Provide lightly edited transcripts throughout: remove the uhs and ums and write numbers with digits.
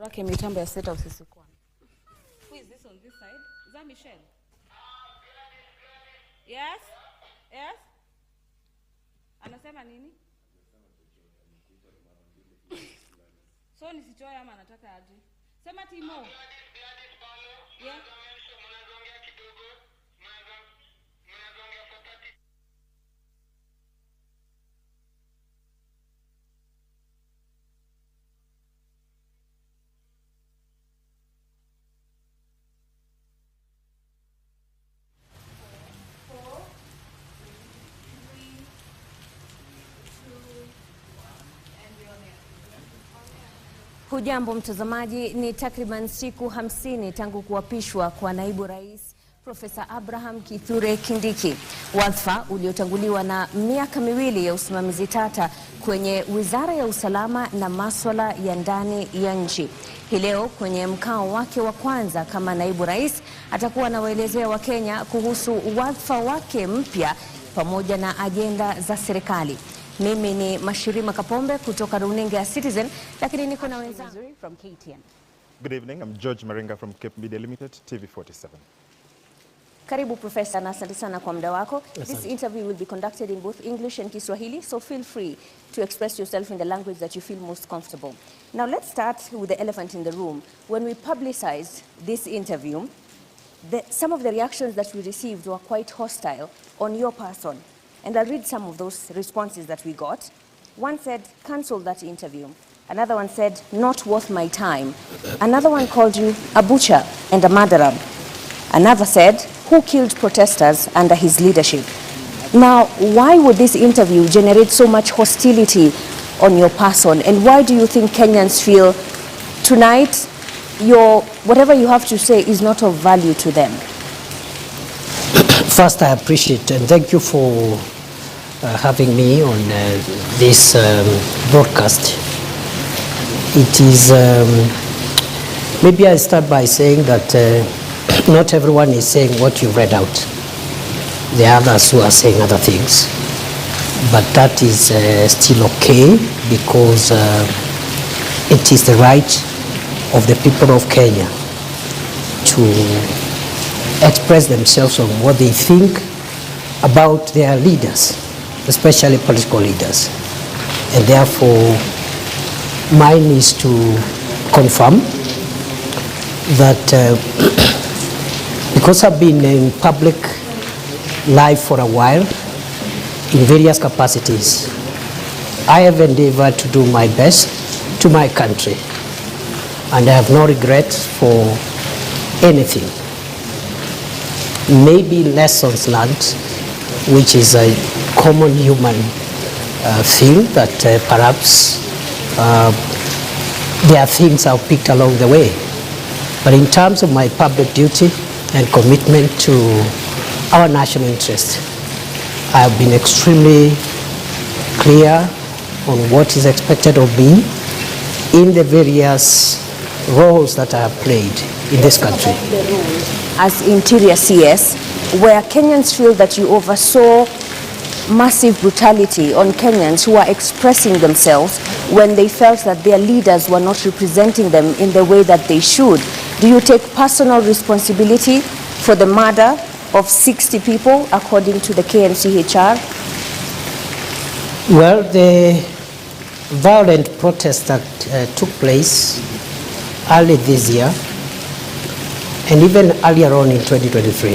Rake mitambo ya State House isikuwa. Who is this on this side? Is that Michelle? Yes? Yes? Anasema nini? So nisichoe ama anataka aje? Sema Timo. Yeah. Hujambo mtazamaji, ni takriban siku 50 tangu kuapishwa kwa naibu rais Profesa Abraham Kithure Kindiki, wadhifa uliotanguliwa na miaka miwili ya usimamizi tata kwenye Wizara ya Usalama na Masuala ya Ndani ya nchi. Hii leo kwenye mkao wake wa kwanza kama naibu rais atakuwa anawaelezea Wakenya kuhusu wadhifa wake mpya pamoja na ajenda za serikali. Mimi ni Mashirima Kapombe kutoka runinga ya Citizen, lakini niko na wenzangu from KTN. Good evening, I'm George Maringa from Cape Media Limited, TV47. Karibu Professor, na asante sana kwa muda wako. This interview will be conducted in both English and Kiswahili, so feel free to express yourself in the language that you feel most comfortable. Now let's start with the elephant in the room. When we publicized this interview, some of the reactions that we received were quite hostile on your person. And I'll read some of those responses that we got. One said, cancel that interview. Another one said, not worth my time. Another one called you a butcher and a murderer. Another said, who killed protesters under his leadership? Now, why would this interview generate so much hostility on your person? And why do you think Kenyans feel tonight whatever you have to say is not of value to them? First, I appreciate and thank you for having me on this broadcast. It is, maybe I start by saying that not everyone is saying what you read out. There are others who are saying other things. But that is still okay because it is the right of the people of Kenya to express themselves on what they think about their leaders, especially political leaders. And therefore, mine is to confirm that because I've been in public life for a while, in various capacities, I have endeavored to do my best to my country. And I have no regret for anything. Maybe lessons learned, which is a common human thing that perhaps there are things I've picked along the way. But in terms of my public duty and commitment to our national interest, I have been extremely clear on what is expected of me in the various roles that I have played in this country. As Interior CS, where Kenyans feel that you oversaw massive brutality on Kenyans who are expressing themselves when they felt that their leaders were not representing them in the way that they should. Do you take personal responsibility for the murder of 60 people according to the KMCHR? Well, the violent protest that took place early this year and even earlier on in 2023,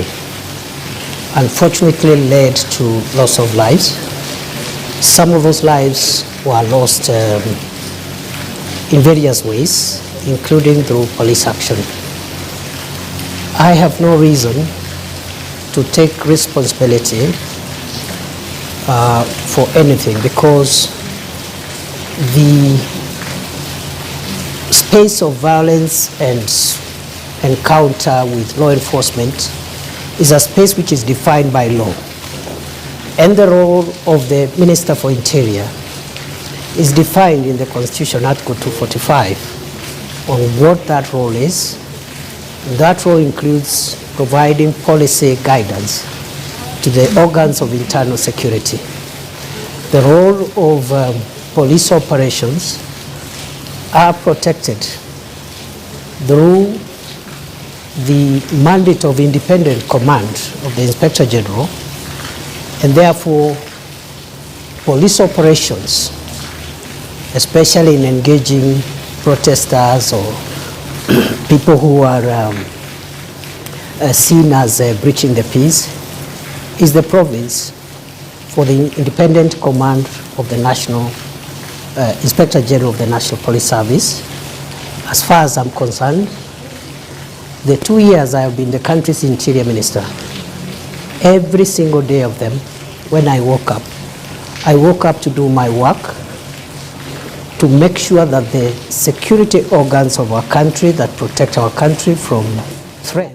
unfortunately led to loss of lives. Some of those lives were lost in various ways, including through police action. I have no reason to take responsibility for anything because the space of violence and encounter with law enforcement is a space which is defined by law. And the role of the Minister for Interior is defined in the Constitution, Article 245, on what that role is. That role includes providing policy guidance to the organs of internal security. The role of police operations are protected through the mandate of independent command of the Inspector General, and therefore police operations, especially in engaging protesters or people who are seen as breaching the peace, is the province for the independent command of the National Inspector General of the National Police Service. As far as I'm concerned, the 2 years I have been the country's Interior Minister, every single day of them, when I woke up to do my work, to make sure that the security organs of our country that protect our country from threat.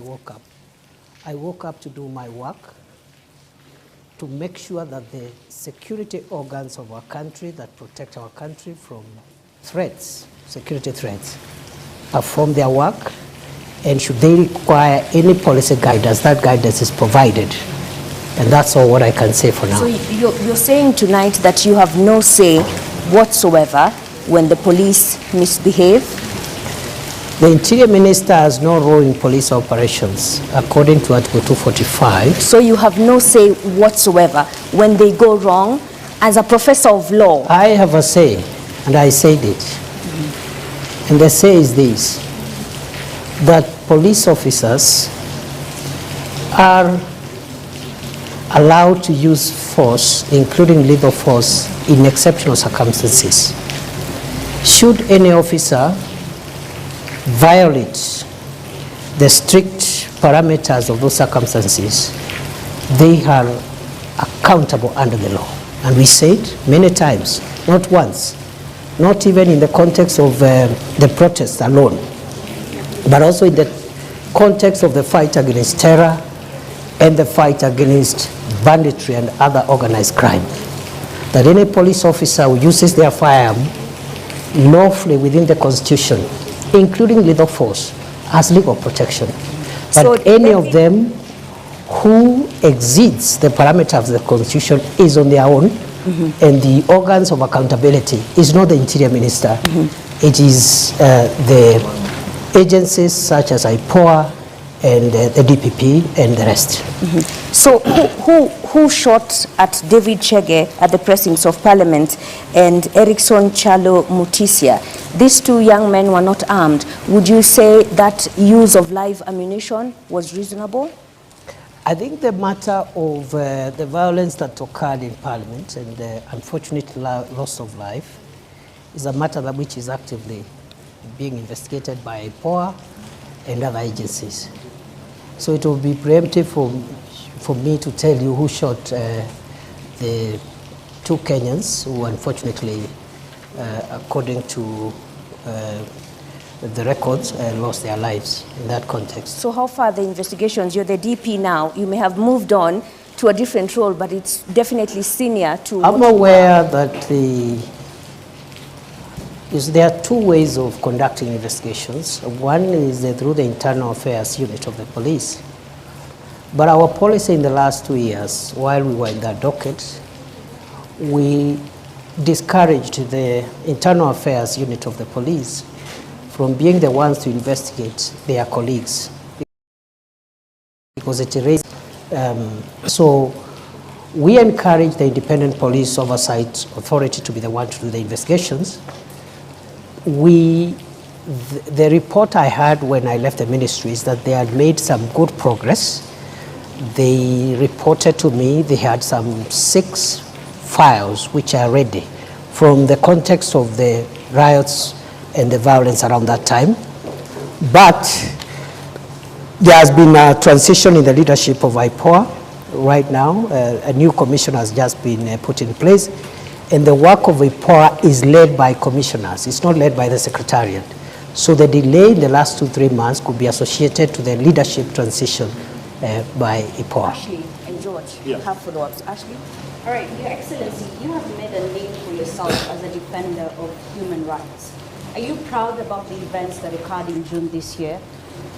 I woke up to do my work, to make sure that the security organs of our country that protect our country from threats, security threats, perform their work, and should they require any policy guidance, that guidance is provided. And that's all what I can say for now. So you're saying tonight that you have no say whatsoever when the police misbehave? The Interior Minister has no role in police operations, according to Article 245. So you have no say whatsoever when they go wrong? As a professor of law? I have a say, and I said it. And the say is this, that police officers are allowed to use force, including lethal force, in exceptional circumstances. Should any officer violate the strict parameters of those circumstances, they are accountable under the law. And we said many times, not once, not even in the context of the protests alone, but also in the context of the fight against terror and the fight against banditry and other organized crime. That any police officer who uses their firearm lawfully within the Constitution, including lethal force, has legal protection. But So any of them who exceeds the parameters of the Constitution is on their own, and the organs of accountability is not the Interior Minister. It is the agencies such as IPOA and the DPP and the rest. So who shot at David Chege at the precincts of Parliament and Erickson Chalo Mutisia? These two young men were not armed. Would you say that use of live ammunition was reasonable? I think the matter of the violence that occurred in Parliament and the unfortunate loss of life is a matter that which is actively being investigated by IPOA and other agencies. So it will be preemptive for me to tell you who shot the two Kenyans who unfortunately, according to the records, lost their lives in that context. So how far are the investigations? You're the DP now. You may have moved on to a different role, but it's definitely senior to... I'm aware that there are two ways of conducting investigations. One is through the internal affairs unit of the police. But our policy in the last 2 years, while we were in that docket, we discouraged the internal affairs unit of the police from being the ones to investigate their colleagues, because it raised. So we encourage the Independent Police Oversight Authority to be the one to do the investigations. The report I had when I left the ministry is that they had made some good progress. They reported to me they had some 6 files which are ready from the context of the riots and the violence around that time. But there has been a transition in the leadership of IPOA right now. A new commission has just been put in place, and the work of IPOA is led by commissioners. It's not led by the Secretariat. So the delay in the last 2-3 months could be associated to the leadership transition by IPOA. Ashley and George, you have follow-ups. Ashley? All right, Your Excellency, you have made a name for yourself as a defender of human rights. Are you proud about the events that occurred in June this year?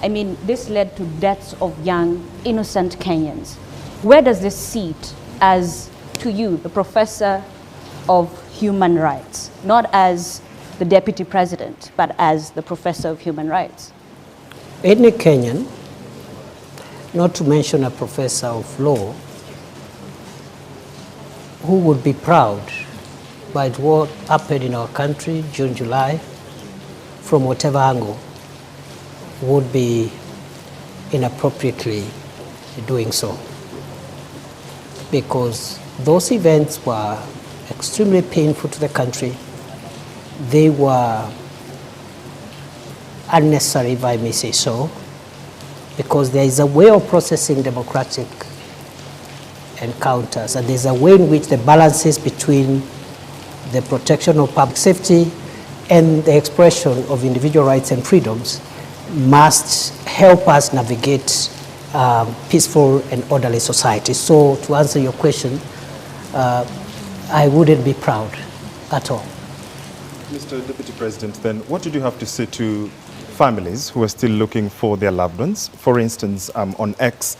I mean, this led to deaths of young, innocent Kenyans. Where does this sit as, to you, the professor of human rights, not as the deputy president, but as the professor of human rights? Any Kenyan, not to mention a professor of law, who would be proud by what happened in our country June, July, from whatever angle, would be inappropriately doing so. Because those events were extremely painful to the country. They were unnecessary, if I may say so, because there is a way of processing democratic encounters, and there's a way in which the balances between the protection of public safety and the expression of individual rights and freedoms must help us navigate peaceful and orderly society. So to answer your question, I wouldn't be proud at all. Mr. Deputy President, then what did you have to say to families who are still looking for their loved ones? For instance, on X,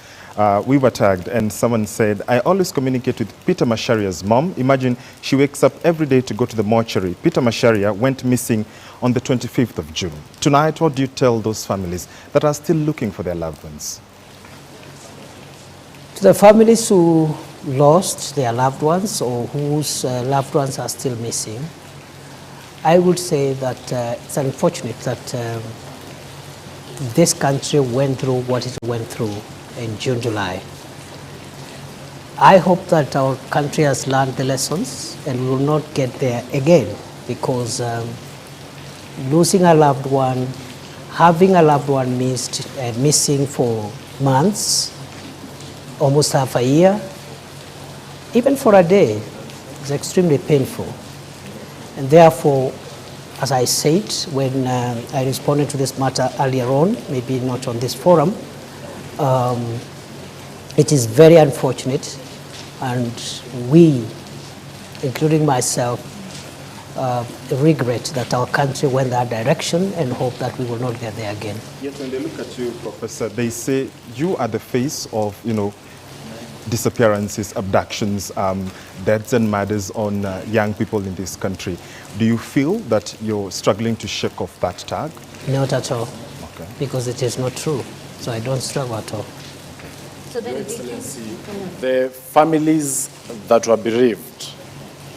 we were tagged and someone said, I always communicate with Peter Masharia's mom. Imagine she wakes up every day to go to the mortuary. Peter Masharia went missing on the 25th of June. Tonight, what do you tell those families that are still looking for their loved ones? To the families who lost their loved ones or whose loved ones are still missing, I would say that it's unfortunate that this country went through what it went through in June, July. I hope that our country has learned the lessons and we will not get there again, because losing a loved one, having a loved one missing for months, almost half a year, even for a day, is extremely painful. And therefore, as I said when I responded to this matter earlier on, maybe not on this forum, it is very unfortunate, and we, including myself, regret that our country went that direction and hope that we will not get there again. Yet when they look at you, Professor, they say you are the face of, disappearances, abductions, deaths and murders on young people in this country. Do you feel that you're struggling to shake off that tag? Not at all, Okay. because it is not true. So I don't struggle at all. So then, Excellency, the families that were bereaved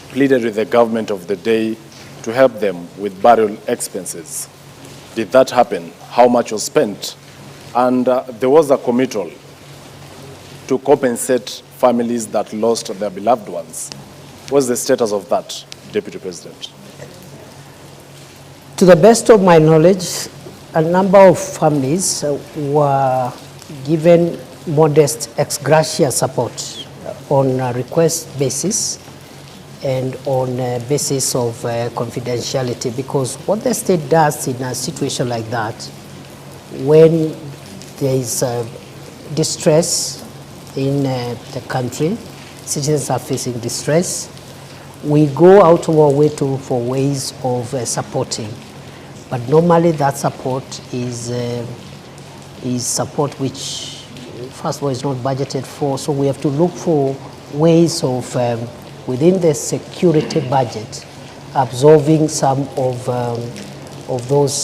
pleaded with the government of the day to help them with burial expenses. Did that happen? How much was spent? And there was a committal to compensate families that lost their beloved ones. What's the status of that, Deputy President? To the best of my knowledge, a number of families were given modest ex gratia support on a request basis and on a basis of confidentiality, because what the state does in a situation like that, when there is distress in the country, citizens are facing distress, we go out of our way for ways of supporting. But normally that support is support which, first of all, is not budgeted for, so we have to look for ways of, within the security budget, absorbing some of those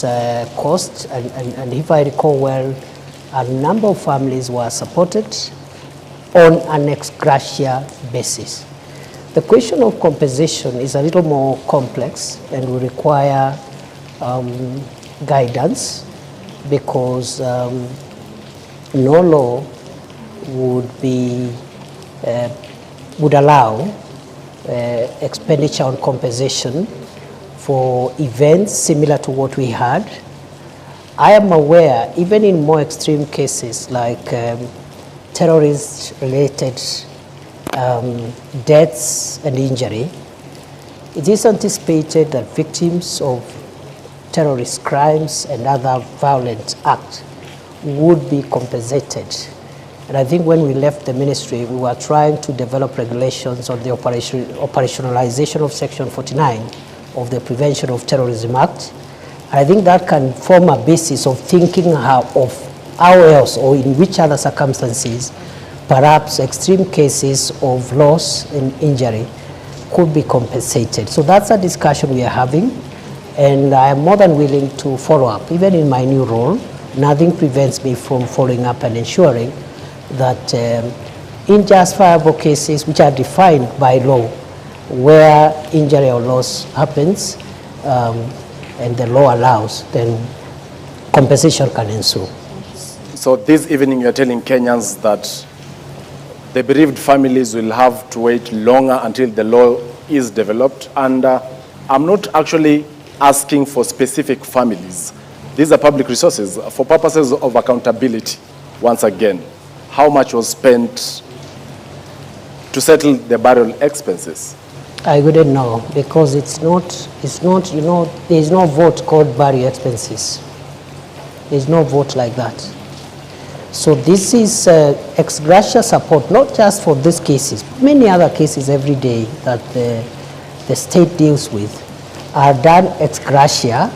costs. And if I recall well, a number of families were supported on an ex gratia basis. The question of compensation is a little more complex and will require guidance, because no law would allow expenditure on compensation for events similar to what we had. I am aware, even in more extreme cases like terrorist-related deaths and injury, it is anticipated that victims of terrorist crimes and other violent acts would be compensated. And I think when we left the ministry, we were trying to develop regulations on the operationalization of Section 49 of the Prevention of Terrorism Act. And I think that can form a basis of thinking of how else or in which other circumstances perhaps extreme cases of loss and injury could be compensated. So that's a discussion we are having, and I am more than willing to follow up, even in my new role, nothing prevents me from following up and ensuring that in justifiable cases which are defined by law, where injury or loss happens and the law allows, then compensation can ensue. So this evening you're telling Kenyans that the bereaved families will have to wait longer until the law is developed. And I'm not actually asking for specific families. These are public resources for purposes of accountability. Once again, how much was spent to settle the burial expenses? I wouldn't know, because it's not, you know, there's no vote called burial expenses. There's no vote like that. So this is ex gratia support, not just for these cases, many other cases every day that the state deals with are done ex gratia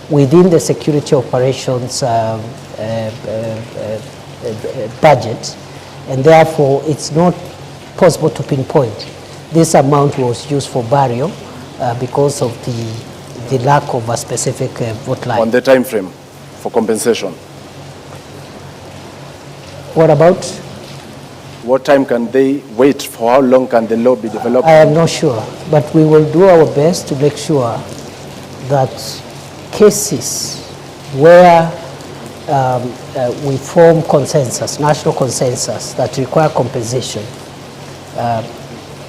within the security operations budget, and therefore it's not possible to pinpoint this amount was used for burial because of the lack of a specific vote line. On the time frame for compensation? What about? What time can they wait? For how long can the law be developed? I am not sure, but we will do our best to make sure that cases where we form consensus, national consensus that require compensation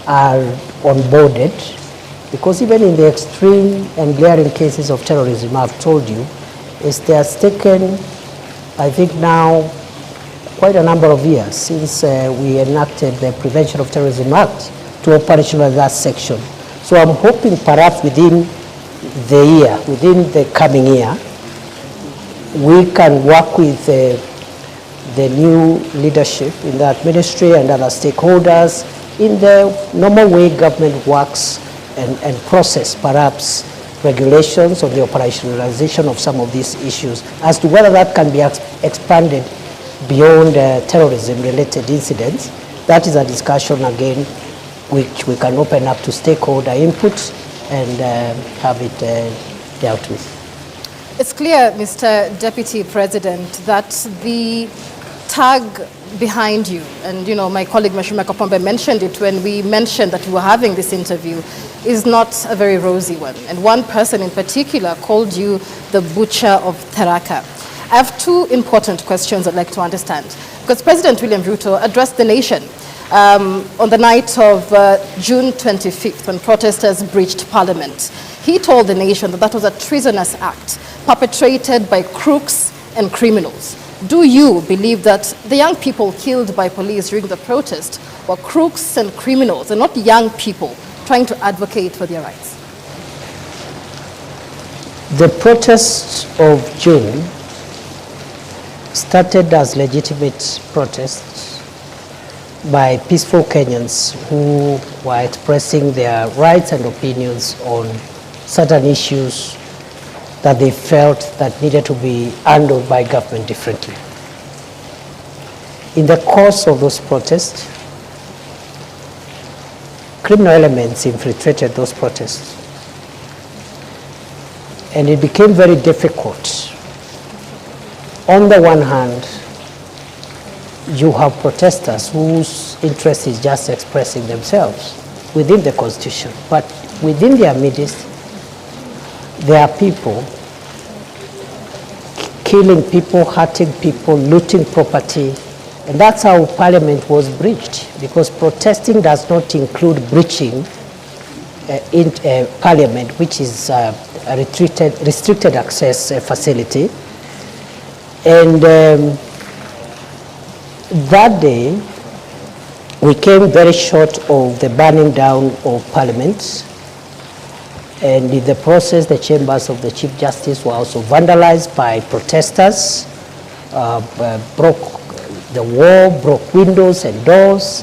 are onboarded, because even in the extreme and glaring cases of terrorism, I've told you, it has taken, I think now, quite a number of years since we enacted the Prevention of Terrorism Act to operationalize that section. So I'm hoping perhaps within the year, within the coming year, we can work with the new leadership in that ministry and other stakeholders in the normal way government works and process perhaps regulations on the operationalization of some of these issues as to whether that can be expanded beyond terrorism-related incidents. That is a discussion again which we can open up to stakeholder input and have it dealt with. It's clear, Mr. Deputy President, that the tag behind you, and you know, my colleague Mashima Kapombe mentioned it when we mentioned that we were having this interview, is not a very rosy one. And one person in particular called you the butcher of Tharaka. I have two important questions I'd like to understand. Because President William Ruto addressed the nation on the night of June 25th when protesters breached Parliament. He told the nation that that was a treasonous act perpetrated by crooks and criminals. Do you believe that the young people killed by police during the protest were crooks and criminals and not young people trying to advocate for their rights? The protests of June started as legitimate protests by peaceful Kenyans who were expressing their rights and opinions on certain issues that they felt that needed to be handled by government differently. In the course of those protests, criminal elements infiltrated those protests, and it became very difficult. On the one hand, you have protesters whose interest is just expressing themselves within the Constitution, but within their midst, there are people killing people, hurting people, looting property, and that's how Parliament was breached, because protesting does not include breaching in Parliament, which is a restricted access facility. And that day, we came very short of the burning down of Parliament. And in the process, the chambers of the Chief Justice were also vandalized by protesters, broke the wall, broke windows and doors,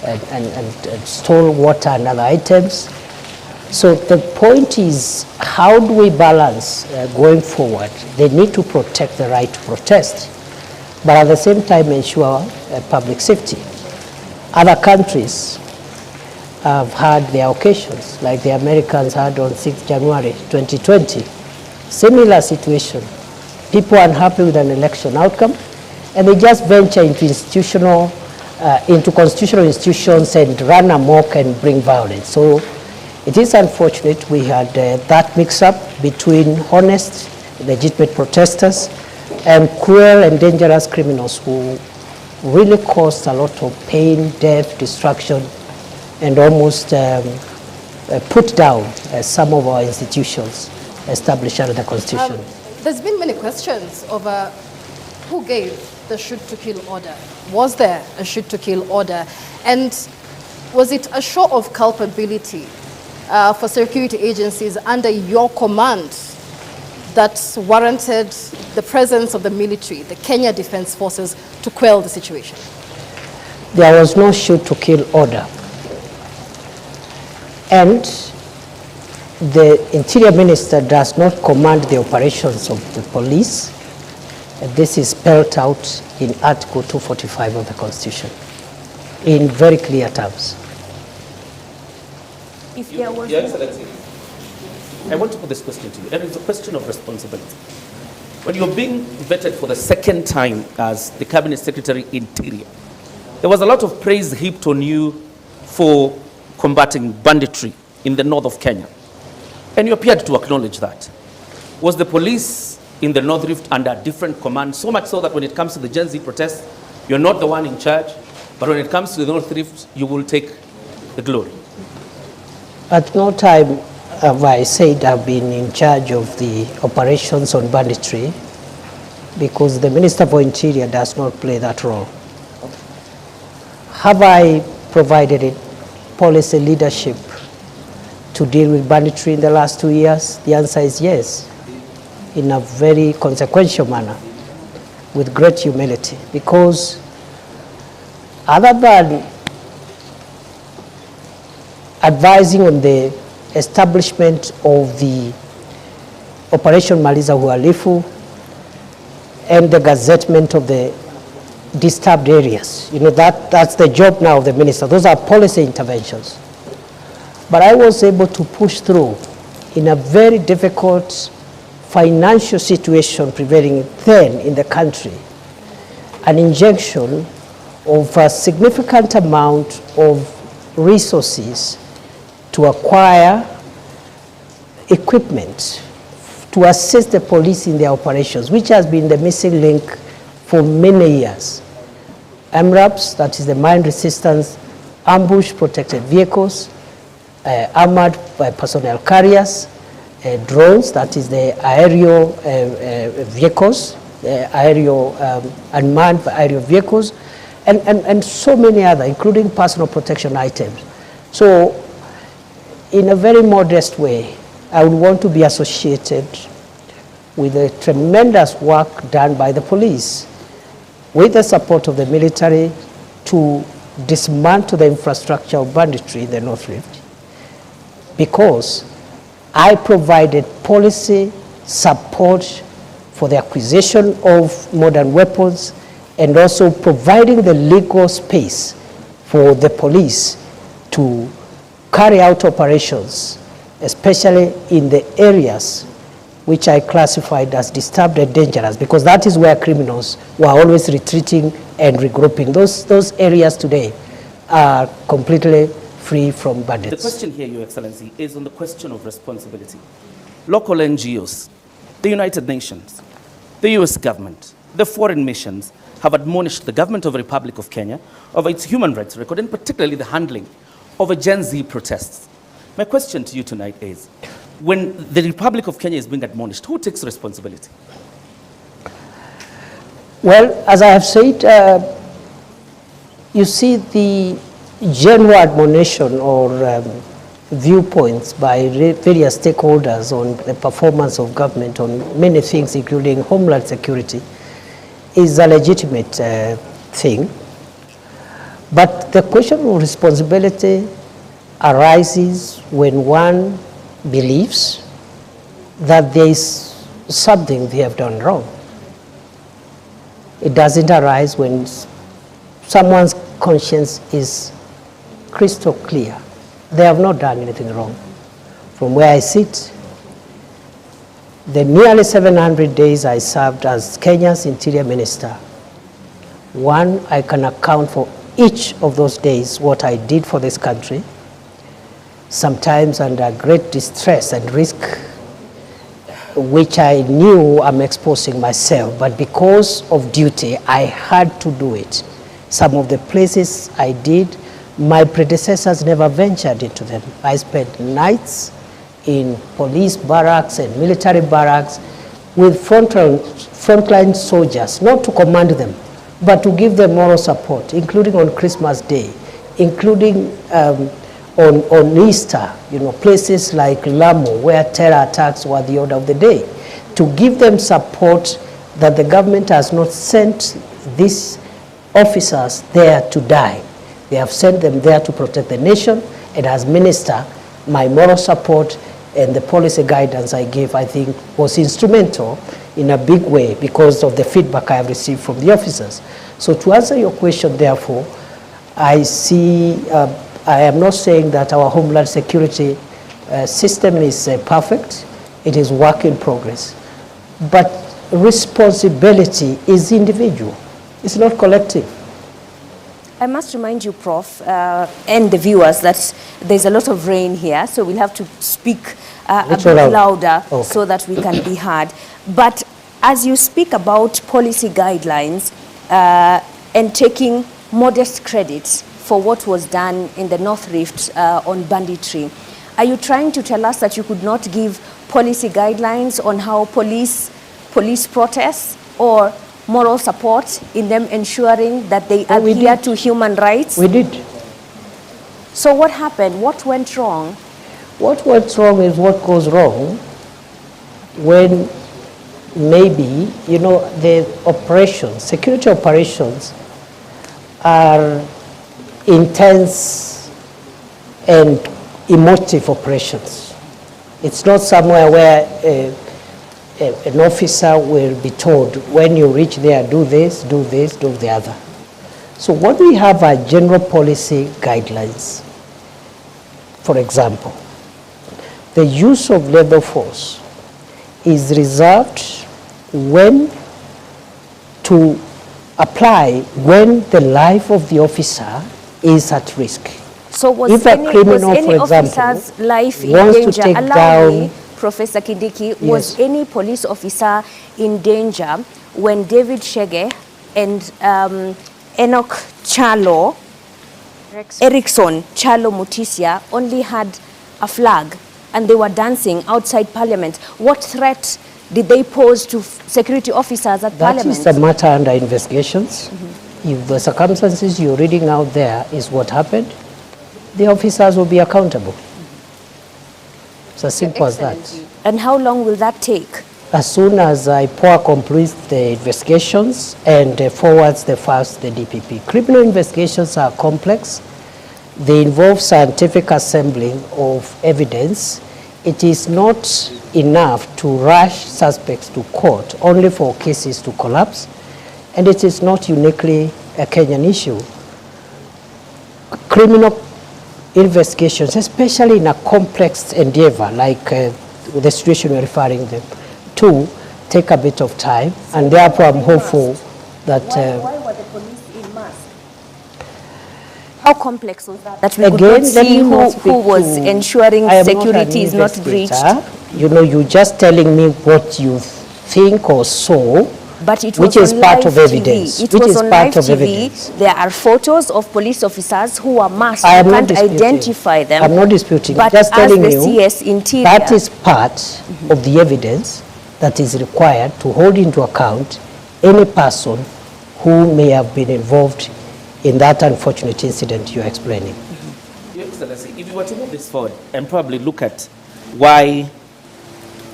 and stole water and other items. So the point is, how do we balance going forward? They need to protect the right to protest, but at the same time ensure public safety. Other countries have had their occasions, like the Americans had on 6th January 2020. Similar situation. people unhappy with an election outcome, and they just venture into constitutional institutions and run amok and bring violence. So it is unfortunate we had that mix-up between honest, legitimate protesters and cruel and dangerous criminals who really caused a lot of pain, death, destruction, and almost put down some of our institutions established under the Constitution. There's been many questions over who gave the shoot-to-kill order. Was there a shoot-to-kill order? And was it a show of culpability for security agencies under your command that warranted the presence of the military, the Kenya Defense Forces, to quell the situation? There was no shoot-to-kill order. And the Interior Minister does not command the operations of the police. This is spelled out in Article 245 of the Constitution in very clear terms. If there was Your Excellency, I want to put this question to you, and it's a question of responsibility. When you're being vetted for the second time as the Cabinet Secretary Interior, there was a lot of praise heaped on you for combating banditry in the north of Kenya. And you appeared to acknowledge that. Was the police in the North Rift under different command, so much so that when it comes to the Gen Z protests, you're not the one in charge, but when it comes to the North Rift, you will take the glory? At no time have I said I've been in charge of the operations on banditry, because the Minister for Interior does not play that role. Have I provided policy leadership to deal with banditry in the last 2 years? The answer is yes, in a very consequential manner, with great humility, because other than advising on the establishment of the Operation Maliza Uhalifu and the gazettement of the disturbed areas, that's the job now of the minister. Those are policy interventions. But I was able to push through in a very difficult financial situation prevailing then in the country, an injection of a significant amount of resources to acquire equipment to assist the police in their operations, which has been the missing link for many years. MRAPs, that is the mine resistance ambush protected vehicles, armored personnel carriers, drones, that is the aerial vehicles, aerial unmanned aerial vehicles, and so many other, including personal protection items. So in a very modest way, I would want to be associated with the tremendous work done by the police, with the support of the military, to dismantle the infrastructure of banditry in the North Rift, because I provided policy support for the acquisition of modern weapons and also providing the legal space for the police to carry out operations, especially in the areas which I classified as disturbed and dangerous, because that is where criminals were always retreating and regrouping. Those areas today are completely free from bandits. The question here, Your Excellency, is on the question of responsibility. Local NGOs, the United Nations, the US government, the foreign missions have admonished the government of the Republic of Kenya over its human rights record, and particularly the handling of a Gen Z protests. My question to you tonight is, when the Republic of Kenya is being admonished, who takes responsibility? Well, as I have said, you see the general admonition or viewpoints by various stakeholders on the performance of government on many things, including homeland security, is a legitimate thing. But the question of responsibility arises when one believes that there is something they have done wrong. It doesn't arise when someone's conscience is crystal clear. They have not done anything wrong. From where I sit, The nearly 700 days I served as Kenya's Interior Minister, one, I can account for each of those days what I did for this country, sometimes under great distress and risk, which I knew I'm exposing myself, but because of duty, I had to do it. Some of the places I did, my predecessors never ventured into them. I spent nights in police barracks and military barracks with frontline soldiers, not to command them, but to give them moral support, including on Christmas Day, including on Easter, places like Lamu, where terror attacks were the order of the day, to give them support that the government has not sent these officers there to die. They have sent them there to protect the nation, and as minister, my moral support and the policy guidance I gave, I think, was instrumental in a big way because of the feedback I have received from the officers. So to answer your question, therefore, I see, I am not saying that our homeland security system is perfect. It is work in progress. But responsibility is individual. It's not collective. I must remind you, Prof, and the viewers that there's a lot of rain here, so we'll have to speak a bit louder so that we can be heard. But as you speak about policy guidelines and taking modest credit for what was done in the North Rift on banditry, are you trying to tell us that you could not give policy guidelines on how police protests or moral support in them ensuring that they adhere to human rights? We did. So what happened? What went wrong? What went wrong is what goes wrong when maybe, the operations, security operations are intense and emotive operations. It's not somewhere where an officer will be told, when you reach there, do this, do this, do the other. So what we have are general policy guidelines. For example, the use of lethal force is reserved when to apply when the life of the officer is at risk. So was if any, a criminal, was any for example, officer's life in wants danger? to take Allow down, me, Professor Kindiki, Yes. was any police officer in danger when David Shege and Enoch Chalo, Erickson Chalo Mutisia only had a flag and they were dancing outside Parliament? What threat did they pose to security officers at Parliament? That is a matter under investigations. If the circumstances you're reading out there is what happened, the officers will be accountable. It's as simple as that. And how long will that take? As soon as IPOA completes the investigations and forwards the files to the DPP. Criminal investigations are complex. They involve scientific assembling of evidence. It is not enough to rush suspects to court only for cases to collapse, and it is not uniquely a Kenyan issue. Criminal investigations, especially in a complex endeavor like the situation we're referring them to, take a bit of time, and therefore I'm hopeful that... Why were the police in mask? How complex was that? That we Again, could not see let me who was ensuring security is not breached. You're just telling me what you think or saw, But it was which is on part live of evidence. TV. It Which was is on part live of TV. evidence. There are photos of police officers who are masked. I am You not can't disputing. identify them. I'm not disputing. But Just as telling the you CS Interior, that is part of the evidence that is required to hold into account any person who may have been involved in that unfortunate incident you're explaining. Your Excellency, if you were to move this forward and probably look at why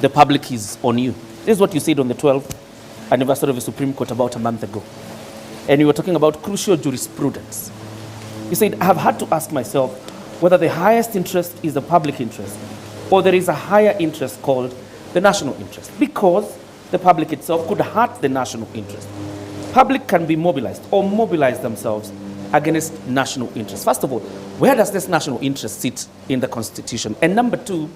the public is on you. This is what you said on the 12th anniversary of the Supreme Court about a month ago. And you were talking about crucial jurisprudence. You said, I have had to ask myself whether the highest interest is the public interest or there is a higher interest called the national interest, because the public itself could hurt the national interest. Public can be mobilized or mobilize themselves against national interest. First of all, where does this national interest sit in the Constitution? And number two,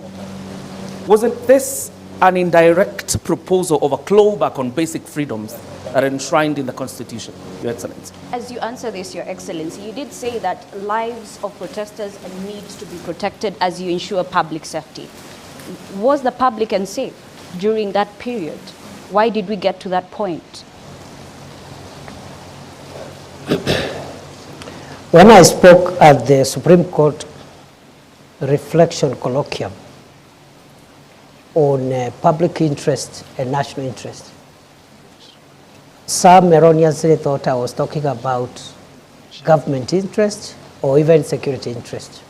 wasn't this an indirect proposal of a clawback on basic freedoms that are enshrined in the Constitution, Your Excellency. As you answer this, Your Excellency, you did say that lives of protesters need to be protected as you ensure public safety. Was the public unsafe during that period? Why did we get to that point? When I spoke at the Supreme Court reflection colloquium on public interest and national interest, some erroneously thought I was talking about government interest or even security interest.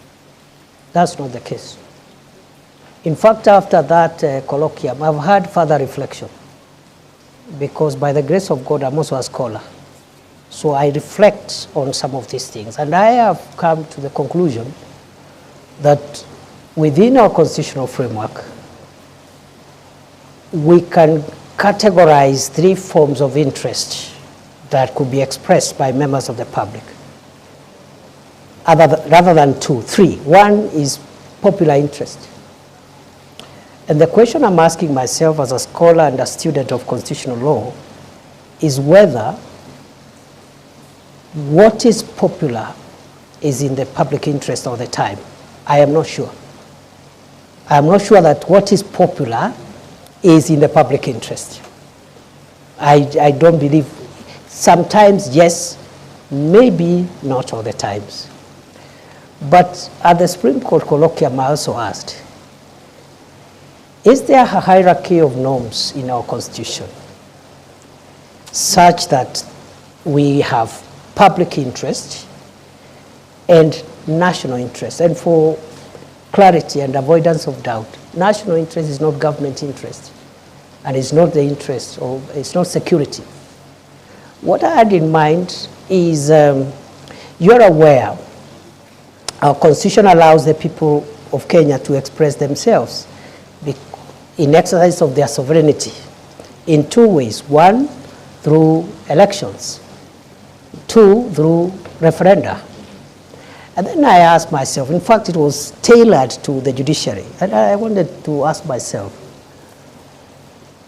That's not the case. In fact, after that colloquium, I've had further reflection because by the grace of God, I'm also a scholar. So I reflect on some of these things. And I have come to the conclusion that within our constitutional framework, we can categorize 3 forms of interest that could be expressed by members of the public, rather than 2, 3. One is popular interest. And the question I'm asking myself as a scholar and a student of constitutional law is whether what is popular is in the public interest all the time. I am not sure. I am not sure that what is popular is in the public interest. I don't believe. Sometimes yes, maybe not all the times. But at the Supreme Court colloquium, I also asked, is there a hierarchy of norms in our Constitution such that we have public interest and national interest? And for clarity and avoidance of doubt, national interest is not government interest, and it's not the interest of, it's not security. What I had in mind is, you're aware, our Constitution allows the people of Kenya to express themselves in exercise of their sovereignty in 2 ways. 1, through elections. 2, through referenda. And then I asked myself, in fact, it was tailored to the judiciary. And I wanted to ask myself,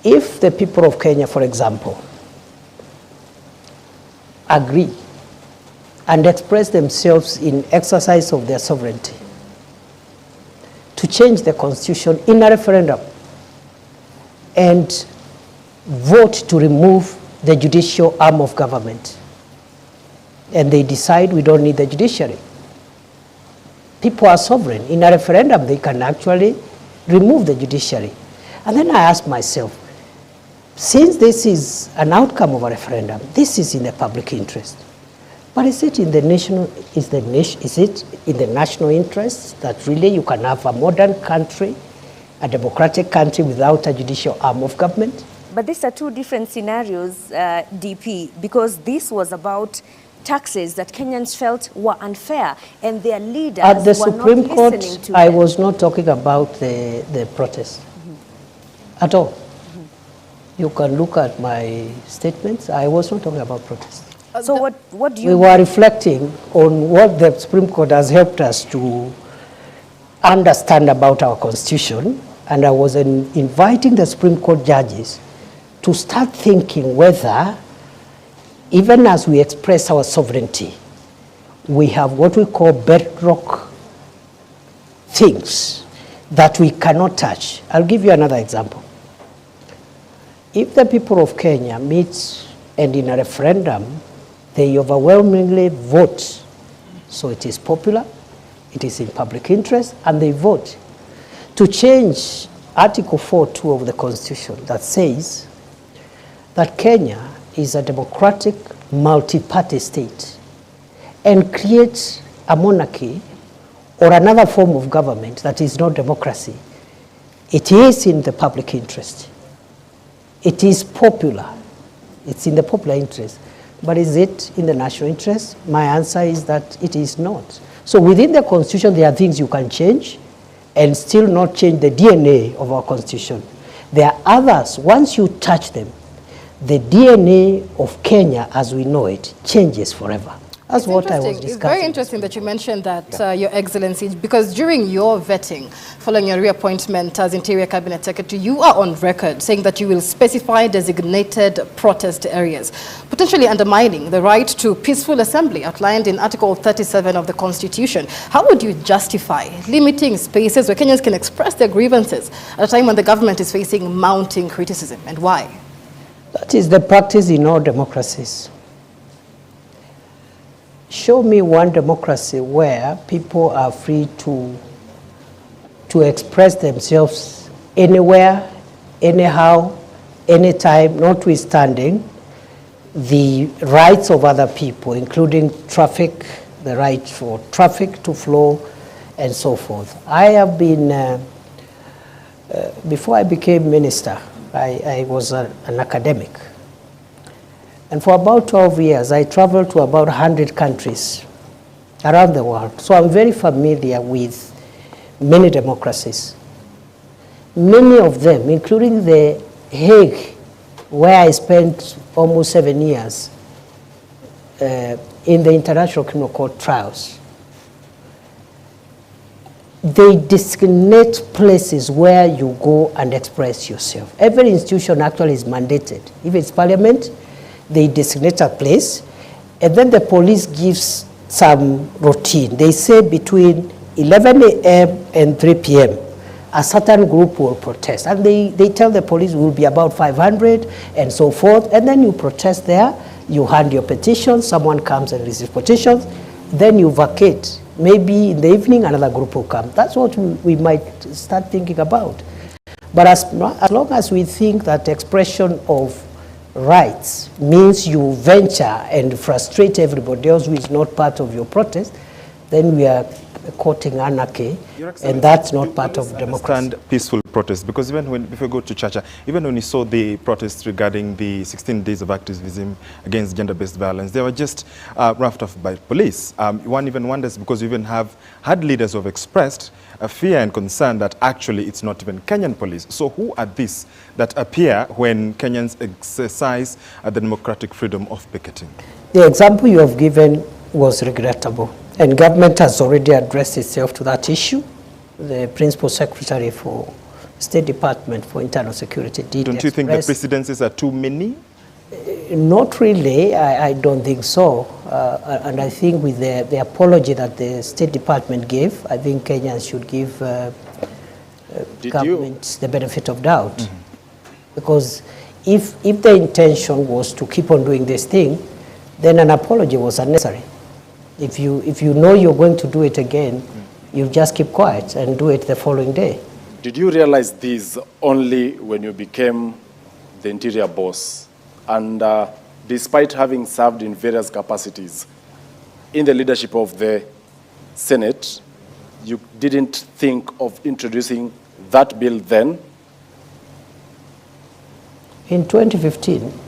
if the people of Kenya, for example, agree and express themselves in exercise of their sovereignty to change the Constitution in a referendum and vote to remove the judicial arm of government, and they decide we don't need the judiciary. People are sovereign. In a referendum, they can actually remove the judiciary. And then I asked myself, since this is an outcome of a referendum, this is in the public interest. But is it in the national, is it in the national interest that really you can have a modern country, a democratic country without a judicial arm of government? But these are 2 different scenarios, DP, because this was about taxes that Kenyans felt were unfair, and their leaders at the were Supreme not Court, listening to I them. was not talking about the protest at all. You can look at my statements. I was not talking about protest. So what do you... We were reflecting on what the Supreme Court has helped us to understand about our Constitution, and I was inviting the Supreme Court judges to start thinking whether, even as we express our sovereignty, we have what we call bedrock things that we cannot touch. I'll give you another example. If the people of Kenya meet and in a referendum, they overwhelmingly vote, so it is popular, it is in public interest, and they vote to change Article 4.2 of the Constitution that says that Kenya is a democratic multi-party state and create a monarchy or another form of government that is not democracy. It is in the public interest. It is popular. It's in the popular interest. But is it in the national interest? My answer is that it is not. So within the Constitution, there are things you can change and still not change the DNA of our Constitution. There are others, once you touch them, the DNA of Kenya as we know it changes forever. That's what I was It's discussing. very interesting that you mentioned that, Your Excellency, because during your vetting, following your reappointment as Interior Cabinet Secretary, you are on record saying that you will specify designated protest areas, potentially undermining the right to peaceful assembly outlined in Article 37 of the Constitution. How would you justify limiting spaces where Kenyans can express their grievances at a time when the government is facing mounting criticism, and why? That is the practice in all democracies. Show me one democracy where people are free to express themselves anywhere, anyhow, anytime, notwithstanding the rights of other people, including traffic, the right for traffic to flow, and so forth. I have been, before I became minister, I was an academic. And for about 12 years, I traveled to about 100 countries around the world. So I'm very familiar with many democracies. Many of them, including the Hague, where I spent almost 7 years in the International Criminal Court trials. They designate places where you go and express yourself. Every institution actually is mandated. If it's parliament, they designate a place, and then the police gives some routine. They say between 11 a.m. and 3 p.m., a certain group will protest. And they tell the police will be about 500 and so forth. And then you protest there, you hand your petition, someone comes and receives petitions, then you vacate. Maybe in the evening, another group will come. That's what we might start thinking about. But as long as we think that expression of rights means you venture and frustrate everybody else who is not part of your protest, then we are courting anarchy, and that's not part of democracy. Understand peaceful protest, because even when, if you go to Chacha, even when you saw the protests regarding the 16 days of activism against gender-based violence, they were just roughed off by police. One even wonders, because we even have had leaders who have expressed a fear and concern that actually it's not even Kenyan police. So who are these that appear when Kenyans exercise the democratic freedom of picketing? The example you have given was regrettable, and government has already addressed itself to that issue. The Principal Secretary for State Department for Internal Security did Don't you think the presidencies are too many? Not really, I don't think so. And I think with the apology that the State Department gave, I think Kenyans should give government the benefit of doubt. Mm-hmm. Because if the intention was to keep on doing this thing, then an apology was unnecessary. If you know you're going to do it again, you just keep quiet and do it the following day. Did you realize this only when you became the interior boss? And despite having served in various capacities in the leadership of the Senate, you didn't think of introducing that bill then? In 2015,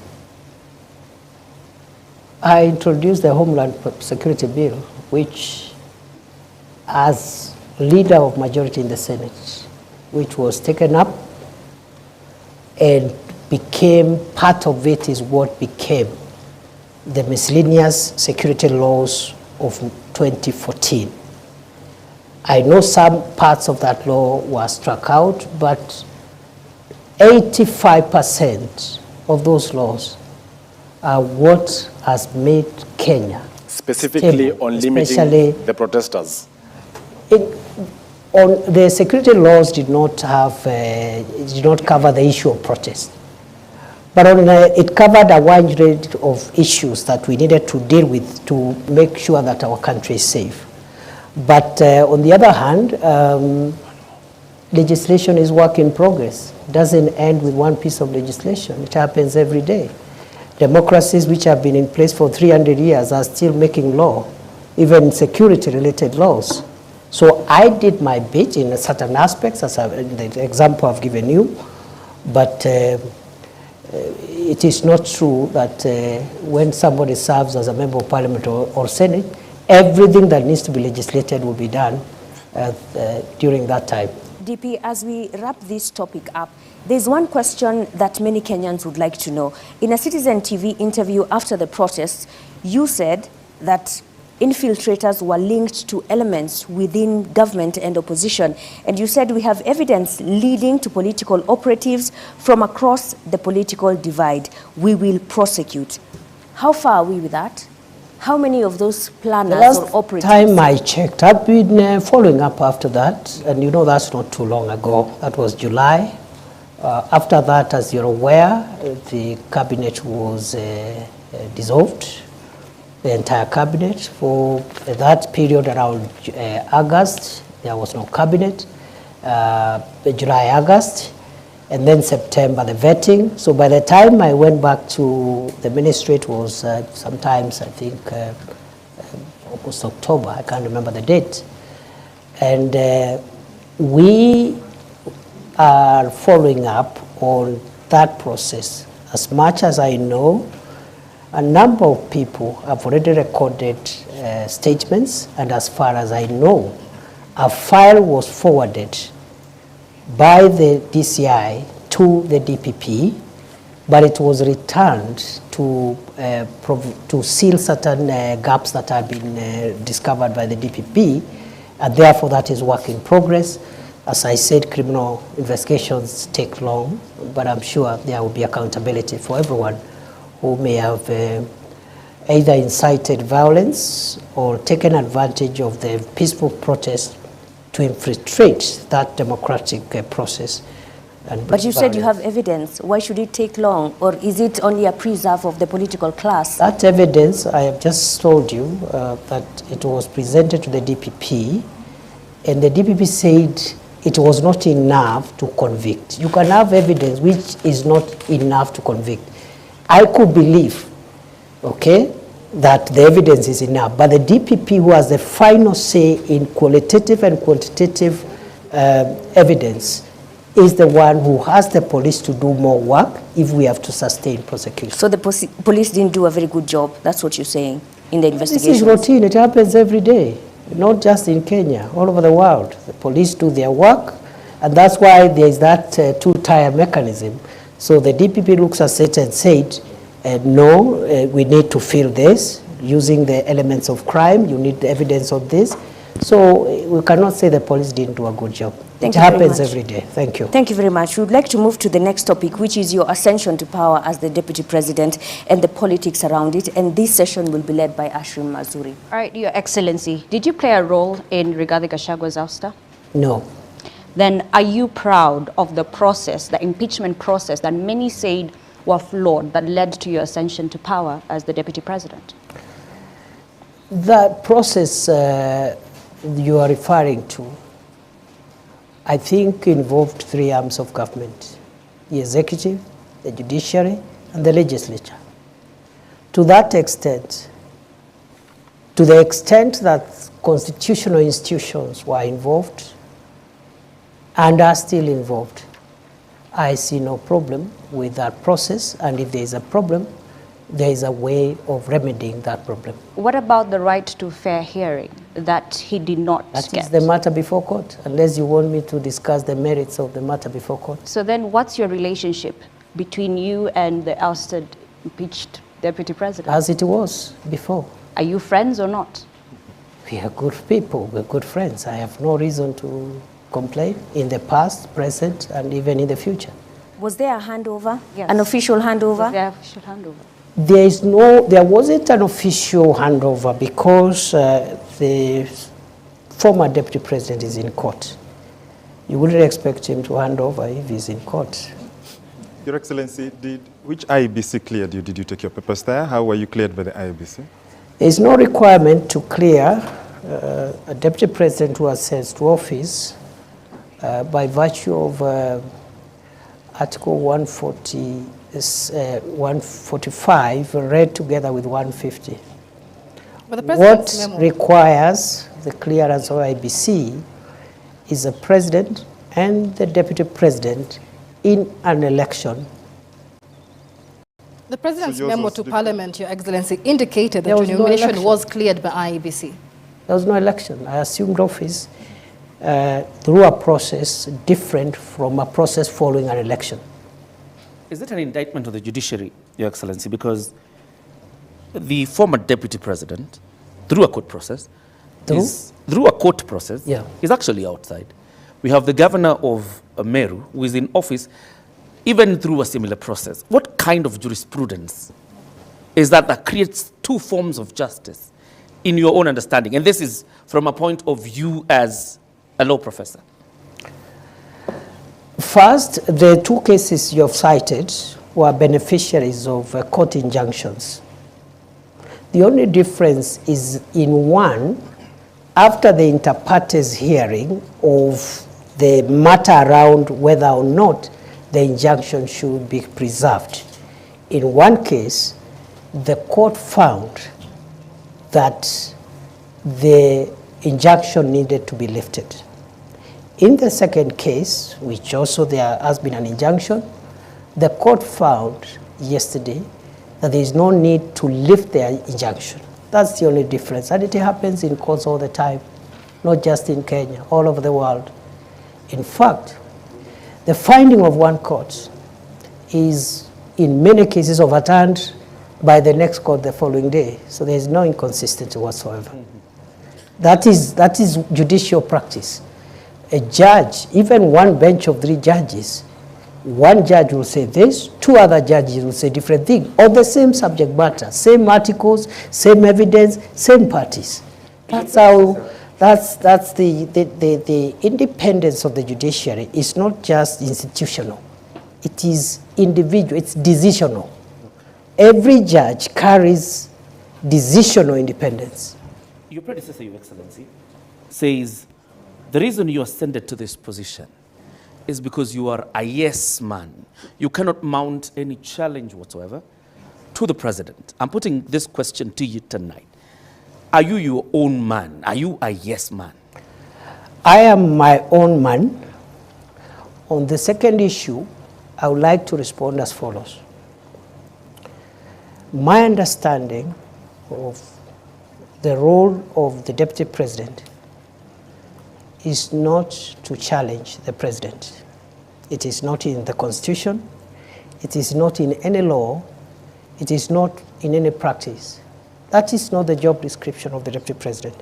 I introduced the Homeland Security Bill, which, as leader of majority in the Senate, which was taken up and became part of it is what became the miscellaneous security laws of 2014. I know some parts of that law were struck out, but 85% of those laws are what has made Kenya specifically stable, on limiting the protesters. The security laws did not cover the issue of protest. But it covered a wide range of issues that we needed to deal with to make sure that our country is safe. But on the other hand, legislation is work in progress. It doesn't end with one piece of legislation. It happens every day. Democracies which have been in place for 300 years are still making law, even security-related laws. So I did my bit in certain aspects, as the example I've given you, but it is not true that when somebody serves as a member of parliament or senate, everything that needs to be legislated will be done during that time. DP, as we wrap this topic up, there's one question that many Kenyans would like to know. In a Citizen TV interview after the protests, you said that infiltrators were linked to elements within government and opposition. And you said we have evidence leading to political operatives from across the political divide. We will prosecute. How far are we with that? How many of those planners or operatives? The last time I checked, I've been following up after that, and you know that's not too long ago. That was July. After that, as you're aware, the cabinet was dissolved, the entire cabinet. For that period around August, there was no cabinet. July, August, and then September, the vetting. So by the time I went back to the ministry, it was sometimes, I think, almost October. I can't remember the date. And we are following up on that process. As much as I know, a number of people have already recorded statements, and as far as I know, a file was forwarded by the DCI to the DPP, but it was returned to seal certain gaps that had been discovered by the DPP, and therefore that is work in progress. As I said, criminal investigations take long, but I'm sure there will be accountability for everyone who may have either incited violence or taken advantage of the peaceful protest to infiltrate that democratic process. But you said you have evidence. Why should it take long? Or is it only a preserve of the political class? That evidence, I have just told you that it was presented to the DPP, and the DPP said it was not enough to convict. You can have evidence which is not enough to convict. I could believe, okay, that the evidence is enough, but the DPP, who has the final say in qualitative and quantitative evidence, is the one who has the police to do more work if we have to sustain prosecution. So the police didn't do a very good job, that's what you're saying, in the investigation? This is routine, it happens every day, not just in Kenya, all over the world. The police do their work, and that's why there is that two-tier mechanism. So the DPP looks at it and said, no, we need to fill this using the elements of crime. You need the evidence of this. So we cannot say the police didn't do a good job. It happens every day. Thank you. Thank you very much. We would like to move to the next topic, which is your ascension to power as the Deputy President and the politics around it. And this session will be led by Ashrim Mazuri. All right, Your Excellency, did you play a role in Rigathi Gachagwa's ouster? No. Then are you proud of the process, the impeachment process that many said were flawed that led to your ascension to power as the Deputy President? The process you are referring to, I think, involved three arms of government: the executive, the judiciary, and the legislature. To that extent, to the extent that constitutional institutions were involved and are still involved, I see no problem with that process, and if there is a problem, there is a way of remedying that problem. What about the right to fair hearing that he did not get? That is the matter before court, unless you want me to discuss the merits of the matter before court. So then what's your relationship between you and the ousted, impeached Deputy President? As it was before. Are you friends or not? We are good people, we're good friends. I have no reason to complain in the past, present, and even in the future. Was there a handover? Yes. An official handover? Was there an official handover? There wasn't an official handover because the former Deputy President is in court. You wouldn't expect him to hand over if he's in court. Your Excellency, which IEBC cleared you? Did you take your papers there? How were you cleared by the IEBC? There is no requirement to clear a Deputy President who ascends to office by virtue of Article 145 read together with 150. But the What requires the clearance of IBC is the President and the Deputy President in an election. The President's memo to Parliament, Your Excellency, indicated that There was your no nomination election. was cleared by IEBC. There was no election. I assumed office through a process different from a process following an election. Is it an indictment of the judiciary, Your Excellency? Because the former Deputy President through a court process. Through a court process, Yeah. is actually outside. We have the governor of Meru, who is in office, even through a similar process. What kind of jurisprudence is that creates two forms of justice in your own understanding? And this is from a point of view as a law professor. First, the two cases you have cited were beneficiaries of court injunctions. The only difference is in one, after the inter partes hearing of the matter around whether or not the injunction should be preserved. In one case, the court found that the injunction needed to be lifted. In the second case, which also there has been an injunction, the court found yesterday that there is no need to lift the injunction. That's the only difference. And it happens in courts all the time, not just in Kenya, all over the world. In fact, the finding of one court is in many cases overturned by the next court the following day. So there is no inconsistency whatsoever. That is judicial practice. A judge, even one bench of 3 judges, one judge will say this, 2 other judges will say different things, on the same subject matter, same articles, same evidence, same parties. That's how, that's the independence of the judiciary is not just institutional. It is individual, it's decisional. Every judge carries decisional independence. Your predecessor, Your Excellency, says the reason you ascended to this position is because you are a yes man. You cannot mount any challenge whatsoever to the president. I'm putting this question to you tonight. Are you your own man? Are you a yes man? I am my own man. On the second issue, I would like to respond as follows. My understanding of the role of the deputy president is not to challenge the president. It is not in the constitution. It is not in any law. It is not in any practice. That is not the job description of the deputy president.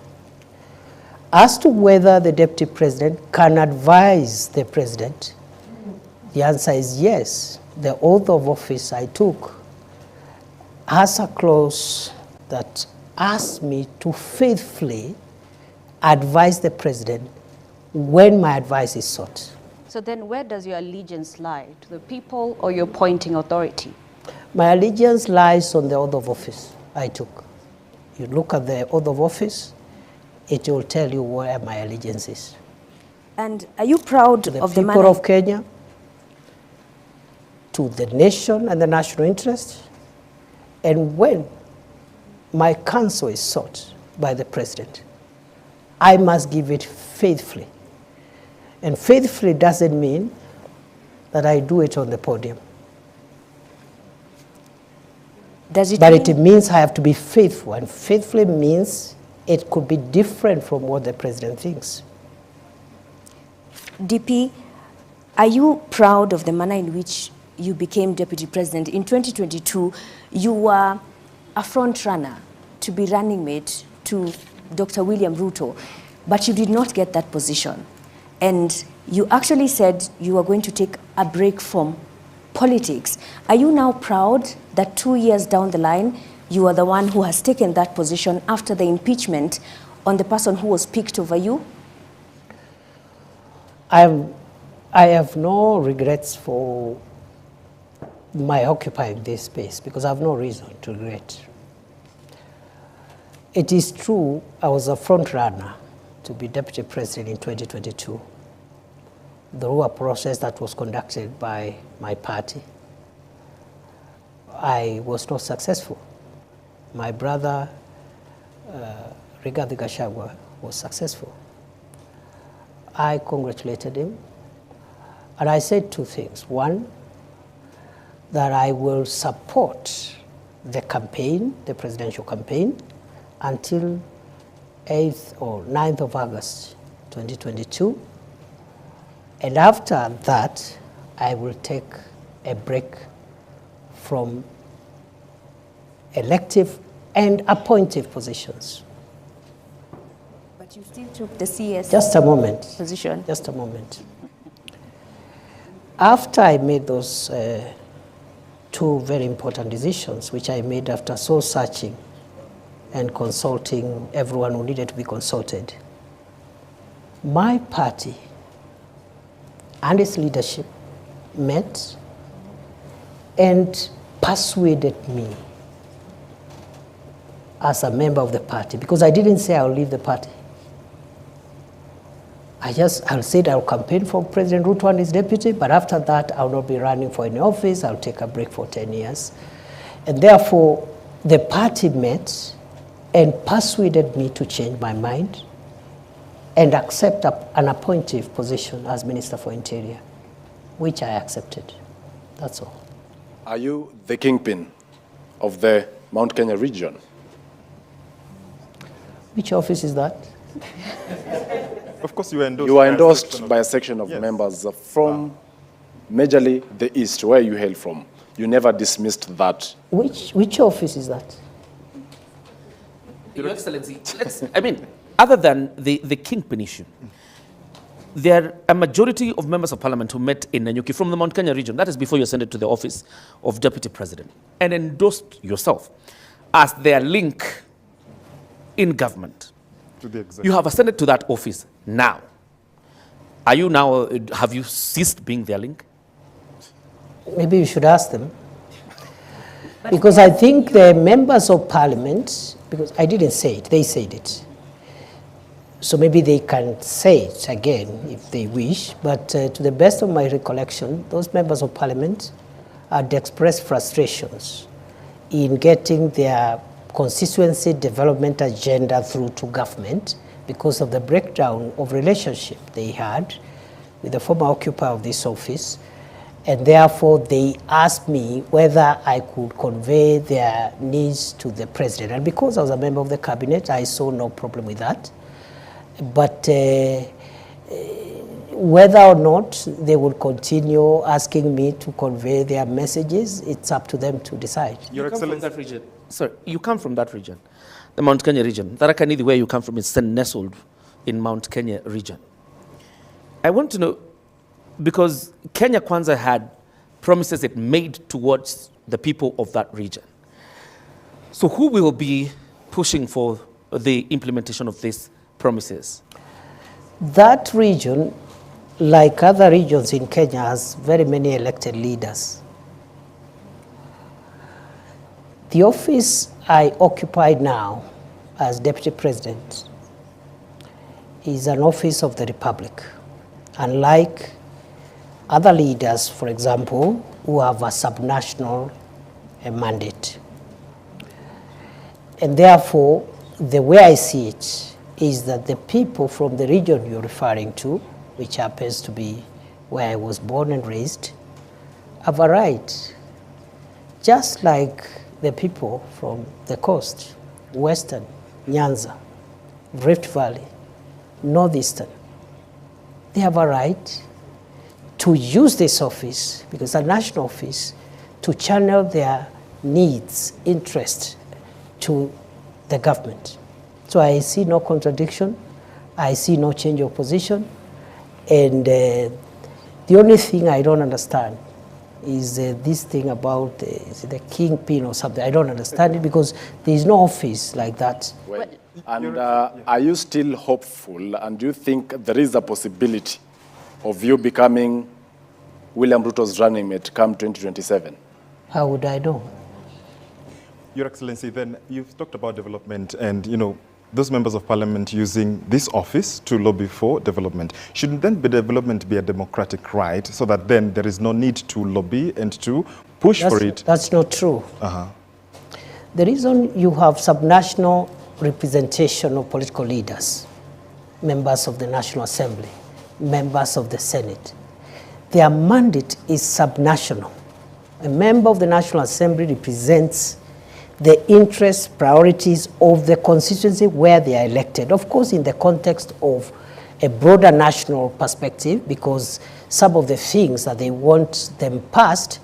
As to whether the deputy president can advise the president, the answer is yes. The oath of office I took has a clause that asks me to faithfully advise the president when my advice is sought. So then where does your allegiance lie? To the people or your appointing authority? My allegiance lies on the oath of office I took. You look at the oath of office, it will tell you where my allegiance is. And are you proud of the people of Kenya, to the nation and the national interest, and when my counsel is sought by the president, I must give it faithfully. And faithfully doesn't mean that I do it on the podium. Does it But mean it means I have to be faithful, and faithfully means it could be different from what the president thinks. DP, are you proud of the manner in which you became deputy president? In 2022, you were a front runner to be running mate to Dr. William Ruto, but you did not get that position. And you actually said you were going to take a break from politics. Are you now proud that 2 years down the line, you are the one who has taken that position after the impeachment on the person who was picked over you? I have no regrets for my occupying this space because I have no reason to regret. It is true I was a front runner to be deputy president in 2022 through a process that was conducted by my party. I was not successful. My brother, Rigathi Gachagua, was successful. I congratulated him, and I said 2 things. One, that I will support the campaign, the presidential campaign, until 8th or 9th of August 2022. And after that, I will take a break from elective and appointive positions. But you still took the CS Just a moment. position. Just a moment. After I made those two very important decisions, which I made after soul searching and consulting everyone who needed to be consulted, my party and its leadership met and persuaded me as a member of the party, because I didn't say I'll leave the party. I said I'll campaign for President Ruto and his deputy, but after that I'll not be running for any office. I'll take a break for 10 years. And therefore, the party met and persuaded me to change my mind and accept an appointive position as Minister for Interior, which I accepted. That's all. Are you the kingpin of the Mount Kenya region? Which office is that? Of course, you were endorsed. You are endorsed by a section of members from majorly the East, where you hail from. You never dismissed that. Which office is that? Your Excellency, other than the kingpin issue, there are a majority of members of parliament who met in Nanyuki from the Mount Kenya region, that is before you ascended to the office of deputy president, and endorsed yourself as their link in government. To the executive. You have ascended to that office now. Are you now, have you ceased being their link? Maybe you should ask them. Because I think the members of parliament, because I didn't say it, they said it. So maybe they can say it again if they wish, but to the best of my recollection, those members of parliament had expressed frustrations in getting their constituency development agenda through to government because of the breakdown of relationship they had with the former occupier of this office. And therefore, they asked me whether I could convey their needs to the president. And because I was a member of the cabinet, I saw no problem with that. But whether or not they would continue asking me to convey their messages, it's up to them to decide. Your Excellency, that region. Sir, you come from that region, the Mount Kenya region. Tharaka Nithi, where you come from, is nestled in Mount Kenya region. I want to know, because Kenya Kwanza had promises it made towards the people of that region. So who will be pushing for the implementation of these promises? That region, like other regions in Kenya, has very many elected leaders. The office I occupy now as Deputy President is an office of the Republic. Unlike other leaders, for example, who have a subnational mandate. And therefore, the way I see it is that the people from the region you're referring to, which happens to be where I was born and raised, have a right, just like the people from the coast, Western, Nyanza, Rift Valley, Northeastern. They have a right to use this office, because it's a national office, to channel their needs, interests to the government. So I see no contradiction, I see no change of position, and the only thing I don't understand is this thing about the kingpin or something. I don't understand it because there is no office like that. Well, and are you still hopeful, and do you think there is a possibility of you becoming William Ruto's running mate come 2027? How would I know? Your Excellency, then you've talked about development and, those members of parliament using this office to lobby for development. Shouldn't then development be a democratic right so that then there is no need to lobby and to push for it? That's not true. The reason you have subnational representation of political leaders, members of the National Assembly, members of the Senate, their mandate is subnational. A member of the National Assembly represents the interests, priorities of the constituency where they are elected. Of course, in the context of a broader national perspective, because some of the things that they want them passed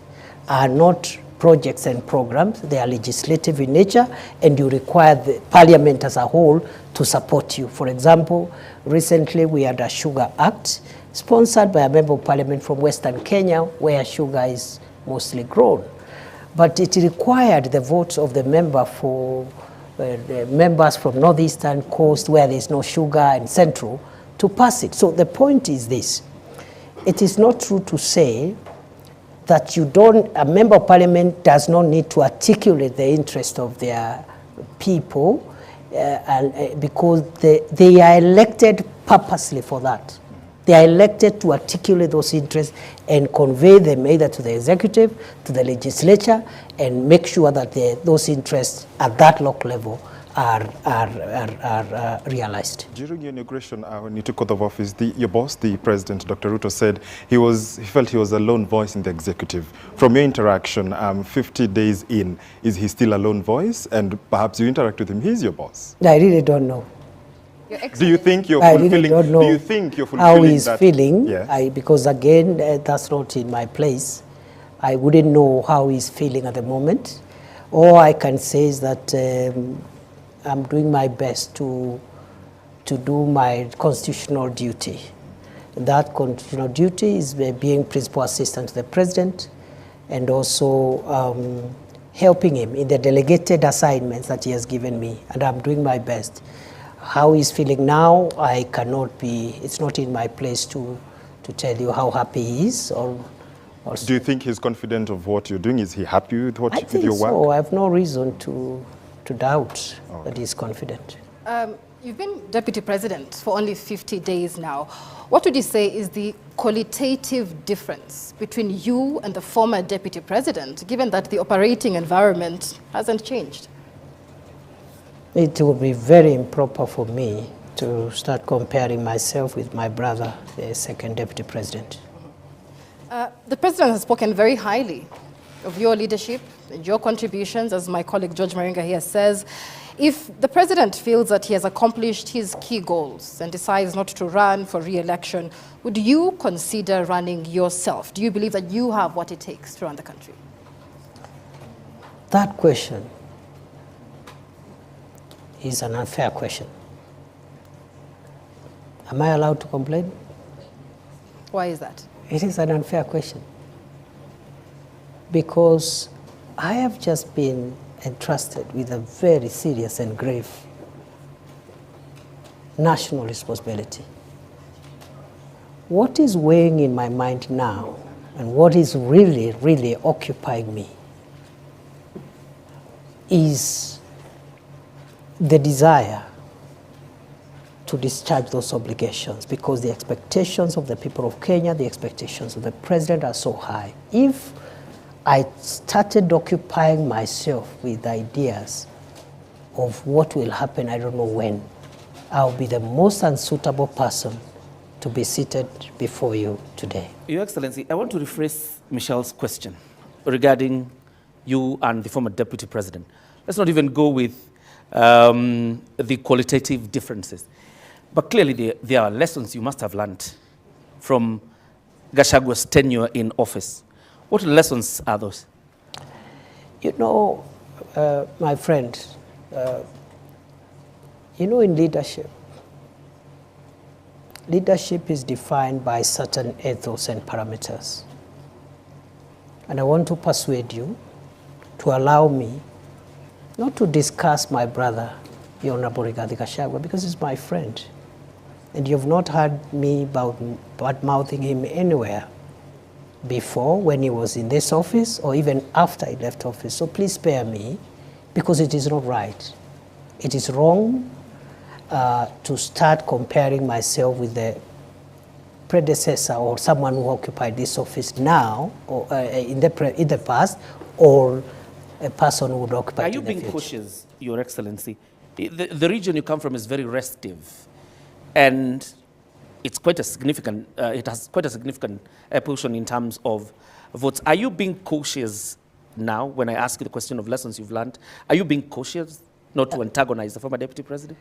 are not projects and programs. They are legislative in nature, and you require the parliament as a whole to support you. For example, recently we had a Sugar Act sponsored by a member of parliament from Western Kenya, where sugar is mostly grown. But it required the votes of the member for the members from Northeastern Coast, where there's no sugar, and Central, to pass it. So the point is this: it is not true to say that a member of parliament does not need to articulate the interest of their people, because they are elected purposely for that. They are elected to articulate those interests and convey them either to the executive, to the legislature, and make sure that those interests at that local level are realized. During your inauguration, when you took oath of office, your boss, the president, Dr. Ruto, said he felt he was a lone voice in the executive. From your interaction, 50 days in, is he still a lone voice? And perhaps you interact with him, he's your boss. I really don't know. Do you think you're fulfilling? I really don't know do you think you're fulfilling how he's feeling? Yeah. Because again, that's not in my place. I wouldn't know how he's feeling at the moment. All I can say is that I'm doing my best to do my constitutional duty. That constitutional duty is being principal assistant to the president, and also helping him in the delegated assignments that he has given me, and I'm doing my best. How he's feeling now, I cannot be, it's not in my place to tell you how happy he is. Or do you think he's confident of what you're doing? Is he happy with your work? I think so. I have no reason to doubt that he's confident. You've been deputy president for only 50 days now. What would you say is the qualitative difference between you and the former deputy president, given that the operating environment hasn't changed? It would be very improper for me to start comparing myself with my brother, the second deputy president. The president has spoken very highly of your leadership and your contributions, as my colleague George Maringa here says. If the president feels that he has accomplished his key goals and decides not to run for re-election, would you consider running yourself? Do you believe that you have what it takes to run the country? That question is an unfair question. Am I allowed to complain? Why is that? It is an unfair question, because I have just been entrusted with a very serious and grave national responsibility. What is weighing in my mind now, and what is really, really occupying me, is the desire to discharge those obligations, because the expectations of the people of Kenya, the expectations of the president are so high. If I started occupying myself with ideas of what will happen, I don't know when, I'll be the most unsuitable person to be seated before you today. Your Excellency, I want to rephrase Michelle's question regarding you and the former deputy president. Let's not even go with the qualitative differences. But clearly there are lessons you must have learned from Gachagwa's tenure in office. What lessons are those? You know, my friend, you know, in leadership is defined by certain ethos and parameters. And I want to persuade you to allow me not to discuss my brother, the Honorable Rigathi Gachagua, because he's my friend. And you've not heard me bad-mouthing him anywhere before, when he was in this office, or even after he left office. So please spare me, because it is not right. It is wrong to start comparing myself with the predecessor or someone who occupied this office now, or in the past, or a person who would occupy it in the future. Are you being cautious, Your Excellency? The region you come from is very restive, and it's quite a significant, it has quite a significant portion in terms of votes. Are you being cautious now when I ask you the question of lessons you've learned? Are you being cautious not to antagonize the former deputy president?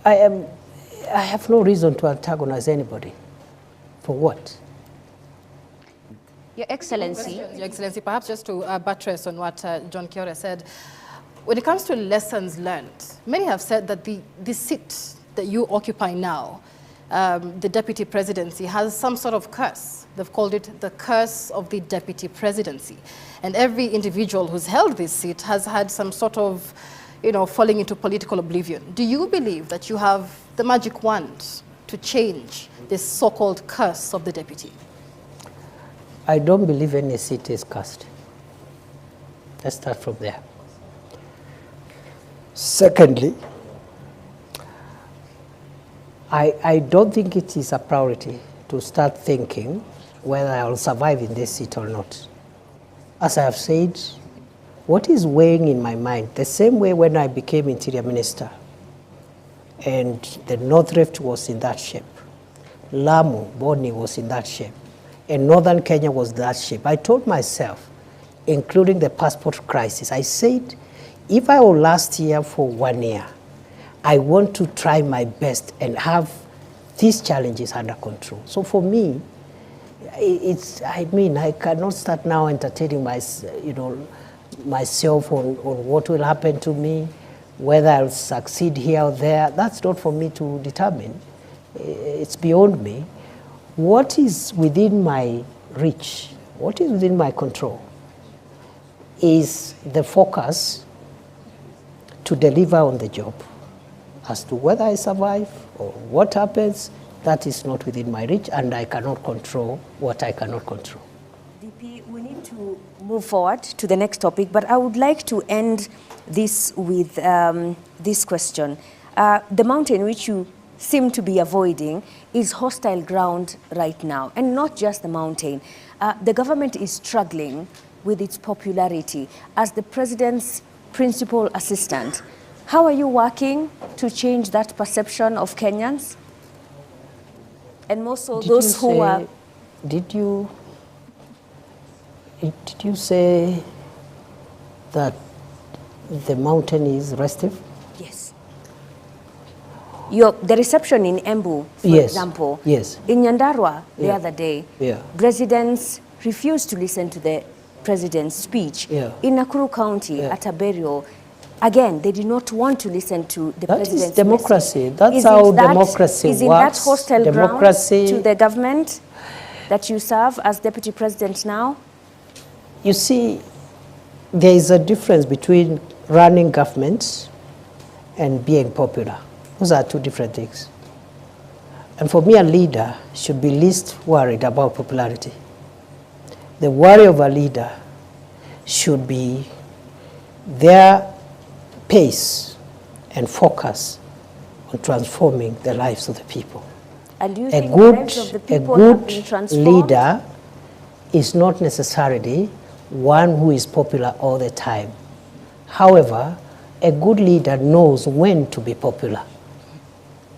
I have no reason to antagonize anybody. For what? Your Excellency. Your Excellency, perhaps just to buttress on what John Kiore said, when it comes to lessons learned, many have said that the seat that you occupy now, the deputy presidency, has some sort of curse. They've called it the curse of the deputy presidency. And every individual who's held this seat has had some sort of, falling into political oblivion. Do you believe that you have the magic wand to change this so-called curse of the deputy? I don't believe any seat is cursed. Let's start from there. Secondly, I don't think it is a priority to start thinking whether I will survive in this seat or not. As I have said, what is weighing in my mind, the same way when I became Interior Minister and the North Rift was in that shape, Lamu, Boni was in that shape, and Northern Kenya was that shape. I told myself, including the passport crisis, I said, if I will last here for 1 year, I want to try my best and have these challenges under control. So for me, I cannot start now entertaining myself on what will happen to me, whether I'll succeed here or there. That's not for me to determine. It's beyond me. What is within my reach, what is within my control, is the focus to deliver on the job. As to whether I survive or what happens, that is not within my reach, and I cannot control what I cannot control. DP, we need to move forward to the next topic, but I would like to end this with this question. The mountain which you seem to be avoiding is hostile ground right now, and not just the mountain. The government is struggling with its popularity. As the president's principal assistant, how are you working to change that perception of Kenyans? And more so those who are... Did you say that the mountain is restive? Yes. The reception in Embu, for example, in Nyandarua the other day, residents refused to listen to the president's speech. In Nakuru County, at a burial, again, they did not want to listen to the president's That is democracy. message. That's how democracy works. Is it that hostile democracy ground to the government that you serve as deputy president now? You see, there is a difference between running governments and being popular. Those are two different things. And for me, a leader should be least worried about popularity. The worry of a leader should be their pace and focus on transforming the lives of the people. And do you think the lives of the people have been transformed? Leader is not necessarily one who is popular all the time. However, a good leader knows when to be popular.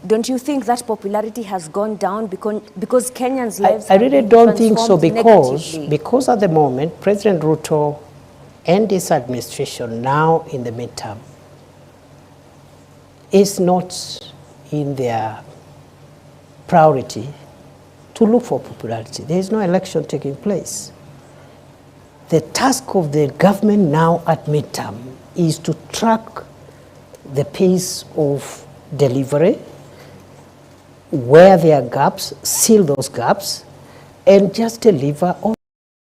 Don't you think that popularity has gone down because Kenyans' lives I really don't think so, because at the moment, President Ruto and his administration now in the midterm is not in their priority to look for popularity. There is no election taking place. The task of the government now at midterm is to track the pace of delivery, where there are gaps, seal those gaps, and just deliver on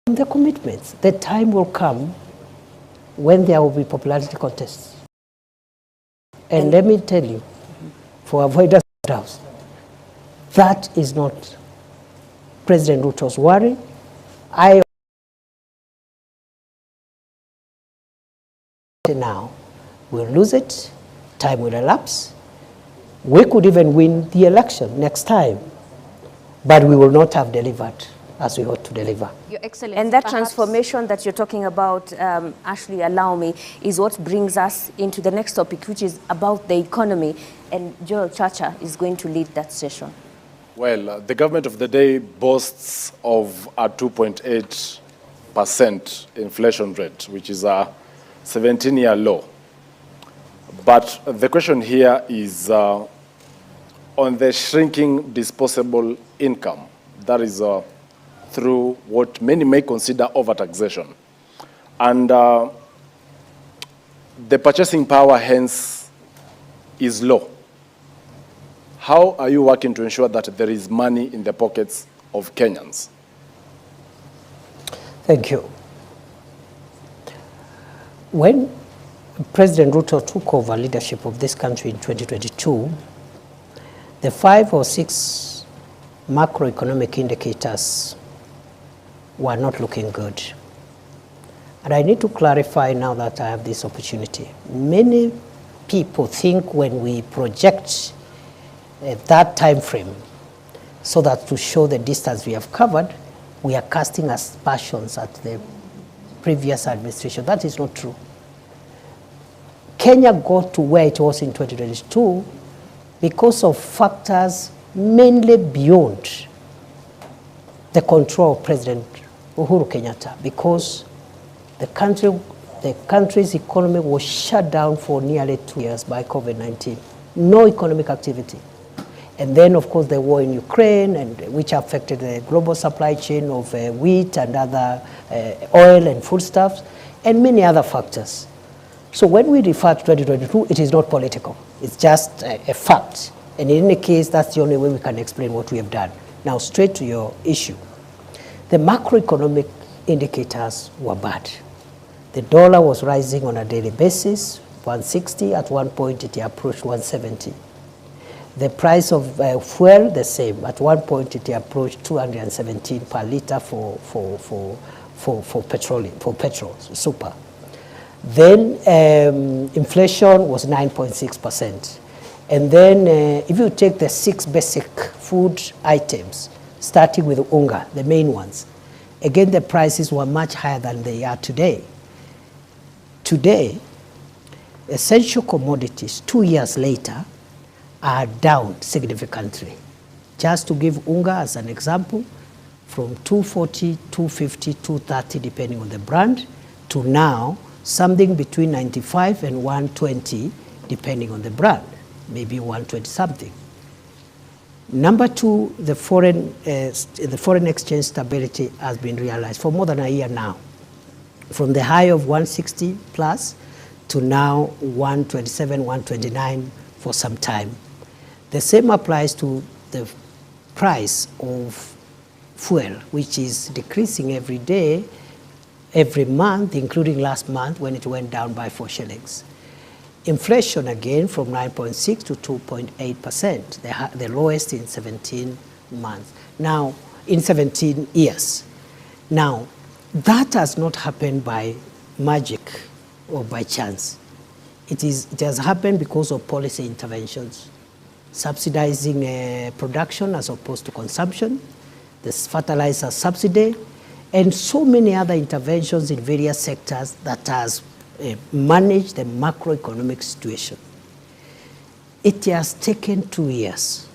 the commitments. The time will come when there will be popularity contests. And let me tell you, for avoidance of doubts, that is not President Ruto's worry. Now we'll lose it, time will elapse. We could even win the election next time, but we will not have delivered as we ought to deliver. Your Excellency, and that transformation that you're talking about, Ashley, allow me, is what brings us into the next topic, which is about the economy. And Joel Chacha is going to lead that session. Well, the government of the day boasts of a 2.8% inflation rate, which is a 17-year low. But the question here is on the shrinking disposable income. That is through what many may consider overtaxation. And the purchasing power, hence, is low. How are you working to ensure that there is money in the pockets of Kenyans? Thank you. When President Ruto took over leadership of this country in 2022, the 5 or 6 macroeconomic indicators were not looking good. And I need to clarify now that I have this opportunity. Many people think when we project that time frame so that to show the distance we have covered, we are casting aspersions at the previous administration. That is not true. Kenya got to where it was in 2022 because of factors mainly beyond the control of President Uhuru Kenyatta, because the country's economy was shut down for nearly 2 years by COVID-19. No economic activity. And then, of course, the war in Ukraine, which affected the global supply chain of wheat and other oil and foodstuffs, and many other factors. So when we refer to 2022, it is not political. It's just a fact. And in any case, that's the only way we can explain what we have done. Now, straight to your issue. The macroeconomic indicators were bad. The dollar was rising on a daily basis, 160. At one point, it approached 170. The price of fuel, the same. At one point, it approached 217 per liter for petrol, super. Then inflation was 9.6%. And then if you take the 6 basic food items, starting with unga, the main ones, again, the prices were much higher than they are today. Today, essential commodities, 2 years later, are down significantly. Just to give unga as an example, from 240, 250, 230, depending on the brand, to now something between 95 and 120, depending on the brand, maybe 120 something. Number 2, the foreign exchange stability has been realized for more than a year now, from the high of 160 plus to now 127, 129 for some time. The same applies to the price of fuel, which is decreasing every day, every month, including last month when it went down by 4 shillings. Inflation again from 9.6 to 2.8%, the lowest in 17 months. Now, in 17 years. Now, that has not happened by magic or by chance. It has happened because of policy interventions, subsidizing production as opposed to consumption, this fertilizer subsidy, and so many other interventions in various sectors that has managed the macroeconomic situation. It has taken 2 years.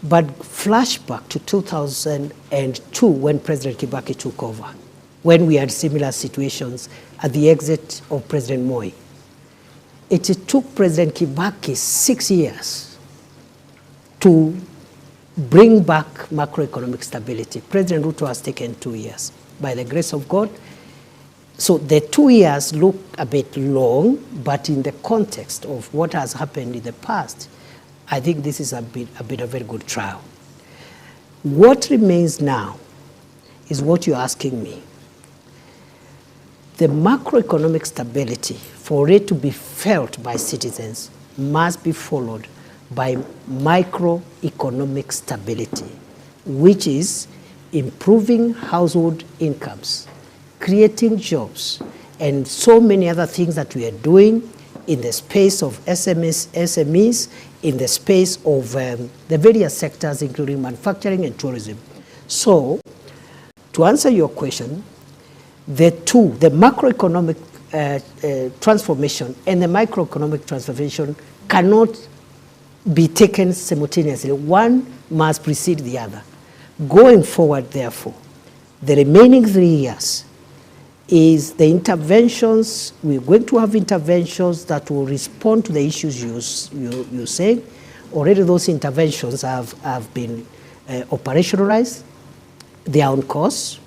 But flashback to 2002 when President Kibaki took over, when we had similar situations at the exit of President Moi. It took President Kibaki 6 years to bring back macroeconomic stability. President Ruto has taken 2 years, by the grace of God. So the 2 years look a bit long, but in the context of what has happened in the past, I think this is a very good trial. What remains now is what you're asking me. The macroeconomic stability, for it to be felt by citizens, must be followed by microeconomic stability, which is improving household incomes, creating jobs, and so many other things that we are doing in the space of SMEs, in the space of the various sectors, including manufacturing and tourism. So, to answer your question, the macroeconomic transformation and the microeconomic transformation cannot be taken simultaneously. One must precede the other. Going forward, therefore, the remaining 3 years is the interventions. We're going to have interventions that will respond to the issues you say. Already those interventions have been operationalized. their own costs,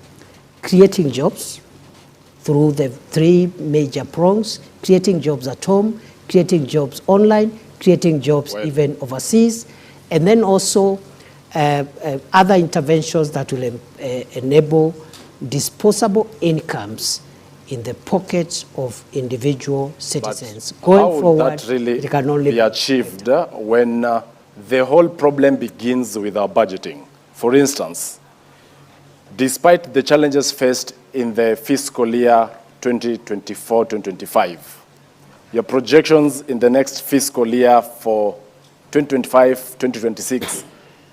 creating jobs through the three major prongs, creating jobs at home, creating jobs online, creating jobs even overseas, and then also other interventions that will enable disposable incomes in the pockets of individual citizens. But Going how would forward, that really it can only be achieved when the whole problem begins with our budgeting? For instance, despite the challenges faced in the fiscal year 2024-2025, your projections in the next fiscal year for 2025-2026,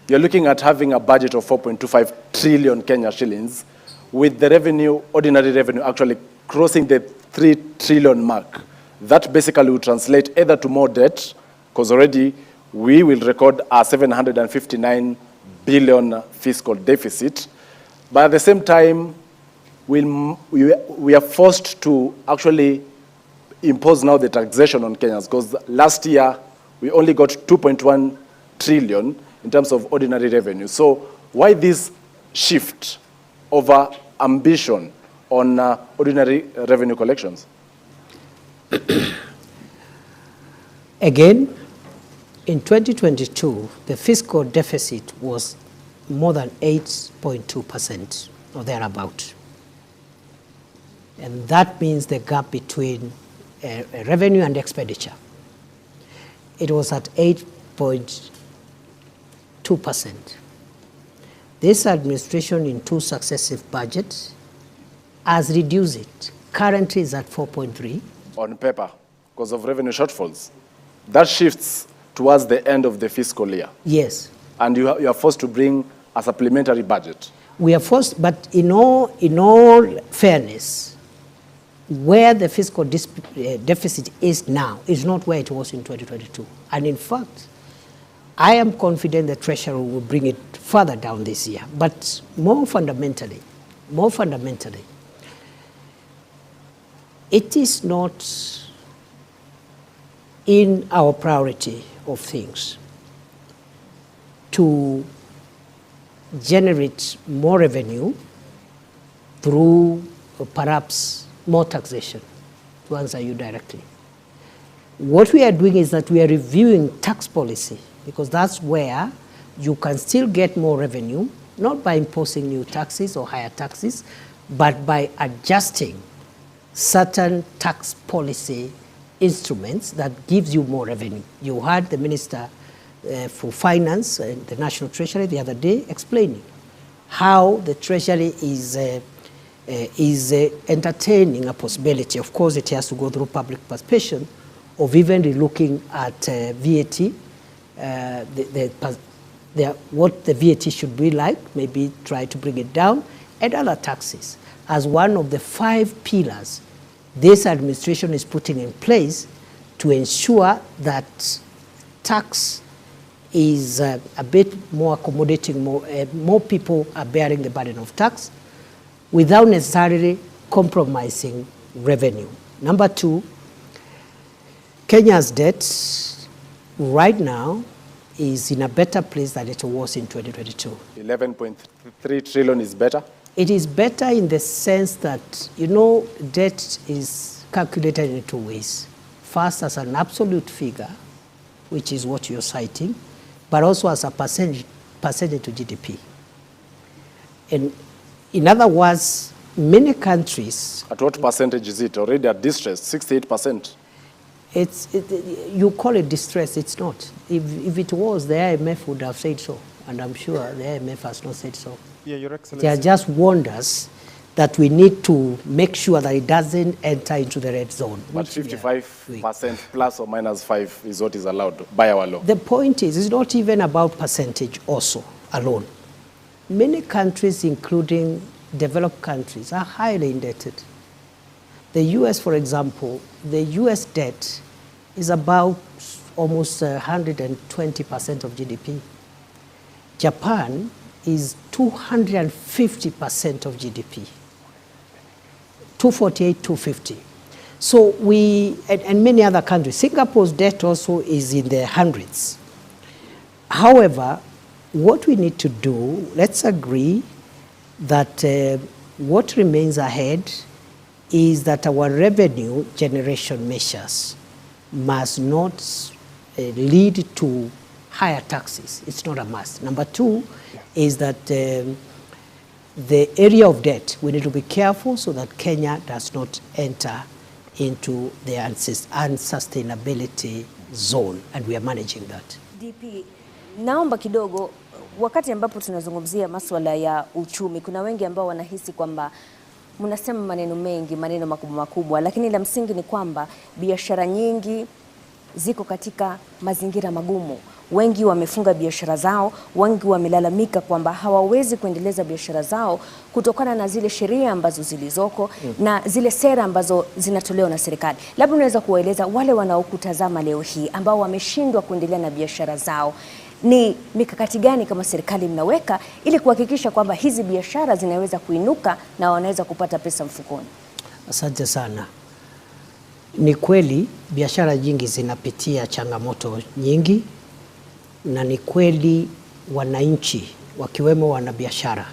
you're looking at having a budget of 4.25 trillion Kenya shillings, with the revenue, ordinary revenue, actually crossing the 3 trillion mark. That basically will translate either to more debt, because already we will record a 759 billion fiscal deficit, but at the same time, we are forced to actually impose now the taxation on Kenyans, because last year we only got 2.1 trillion in terms of ordinary revenue. So why this shift over ambition on ordinary revenue collections? Again, in 2022, the fiscal deficit was more than 8.2% or thereabout. And that means the gap between revenue and expenditure. It was at 8.2%. This administration in two successive budgets has reduced it. Currently is at 4.3. On paper, because of revenue shortfalls. That shifts towards the end of the fiscal year. Yes. And you are forced to bring a supplementary budget. We are forced, but in all fairness, where the fiscal deficit is now is not where it was in 2022. And in fact, I am confident the Treasury will bring it further down this year. But more fundamentally, it is not in our priority of things to generate more revenue through perhaps more taxation, to answer you directly. What we are doing is that we are reviewing tax policy, because that's where you can still get more revenue, not by imposing new taxes or higher taxes, but by adjusting certain tax policy instruments that gives you more revenue. You heard the Minister for Finance and the National Treasury the other day explaining how the Treasury is entertaining a possibility. Of course, it has to go through public participation of even relooking at VAT, what the VAT should be like, maybe try to bring it down, and other taxes as one of the 5 pillars this administration is putting in place to ensure that tax is a bit more accommodating, more people are bearing the burden of tax without necessarily compromising revenue. Number 2, Kenya's debt right now is in a better place than it was in 2022. 11.3 trillion is better? It is better in the sense that, debt is calculated in 2 ways. First, as an absolute figure, which is what you're citing, but also as a percentage to GDP. And in other words, many countries... At what percentage is it? Already at distress, 68%. You call it distress, it's not. If it was, the IMF would have said so, and I'm sure the IMF has not said so. Yeah, Your Excellency. They are just wonders that we need to make sure that it doesn't enter into the red zone. But 55% plus or minus 5 is what is allowed by our law. The point is, it's not even about percentage also alone. Many countries, including developed countries, are highly indebted. The US, for example, the US debt is about almost 120% of GDP. Japan is 250% of GDP. 248, 250. So and many other countries. Singapore's debt also is in the hundreds. However, what we need to do, let's agree that what remains ahead is that our revenue generation measures must not lead to higher taxes. It's not a must. Number two is that the area of debt, we need to be careful so that Kenya does not enter into the unsustainability zone, and we are managing that. DP, naomba kidogo, wakati ambapo tunazungumzia masuala ya uchumi, kuna wengi ambao wanahisi kwamba mnasema maneno mengi, maneno makubwa makubwa, lakini la msingi ni kwamba biashara nyingi ziko katika mazingira magumu. Wengi wamefunga biashara zao, wengi wamelalamika kwamba hawawezi kuendeleza biashara zao kutokana na zile sheria ambazo zilizoko na zile sera ambazo zinatolewa na serikali. Labda unaweza kuwaeleza wale wanaokutazama leo hii ambao wameshindwa kuendelea na biashara zao, ni mikakati gani kama serikali mnaweka ili kuhakikisha kwamba hizi biashara zinaweza kuinuka na wanaweza kupata pesa mfukoni? Asante sana. Ni kweli biashara nyingi zinapitia changamoto nyingi, na ni kweli wananchi wakiwemo wanabiashara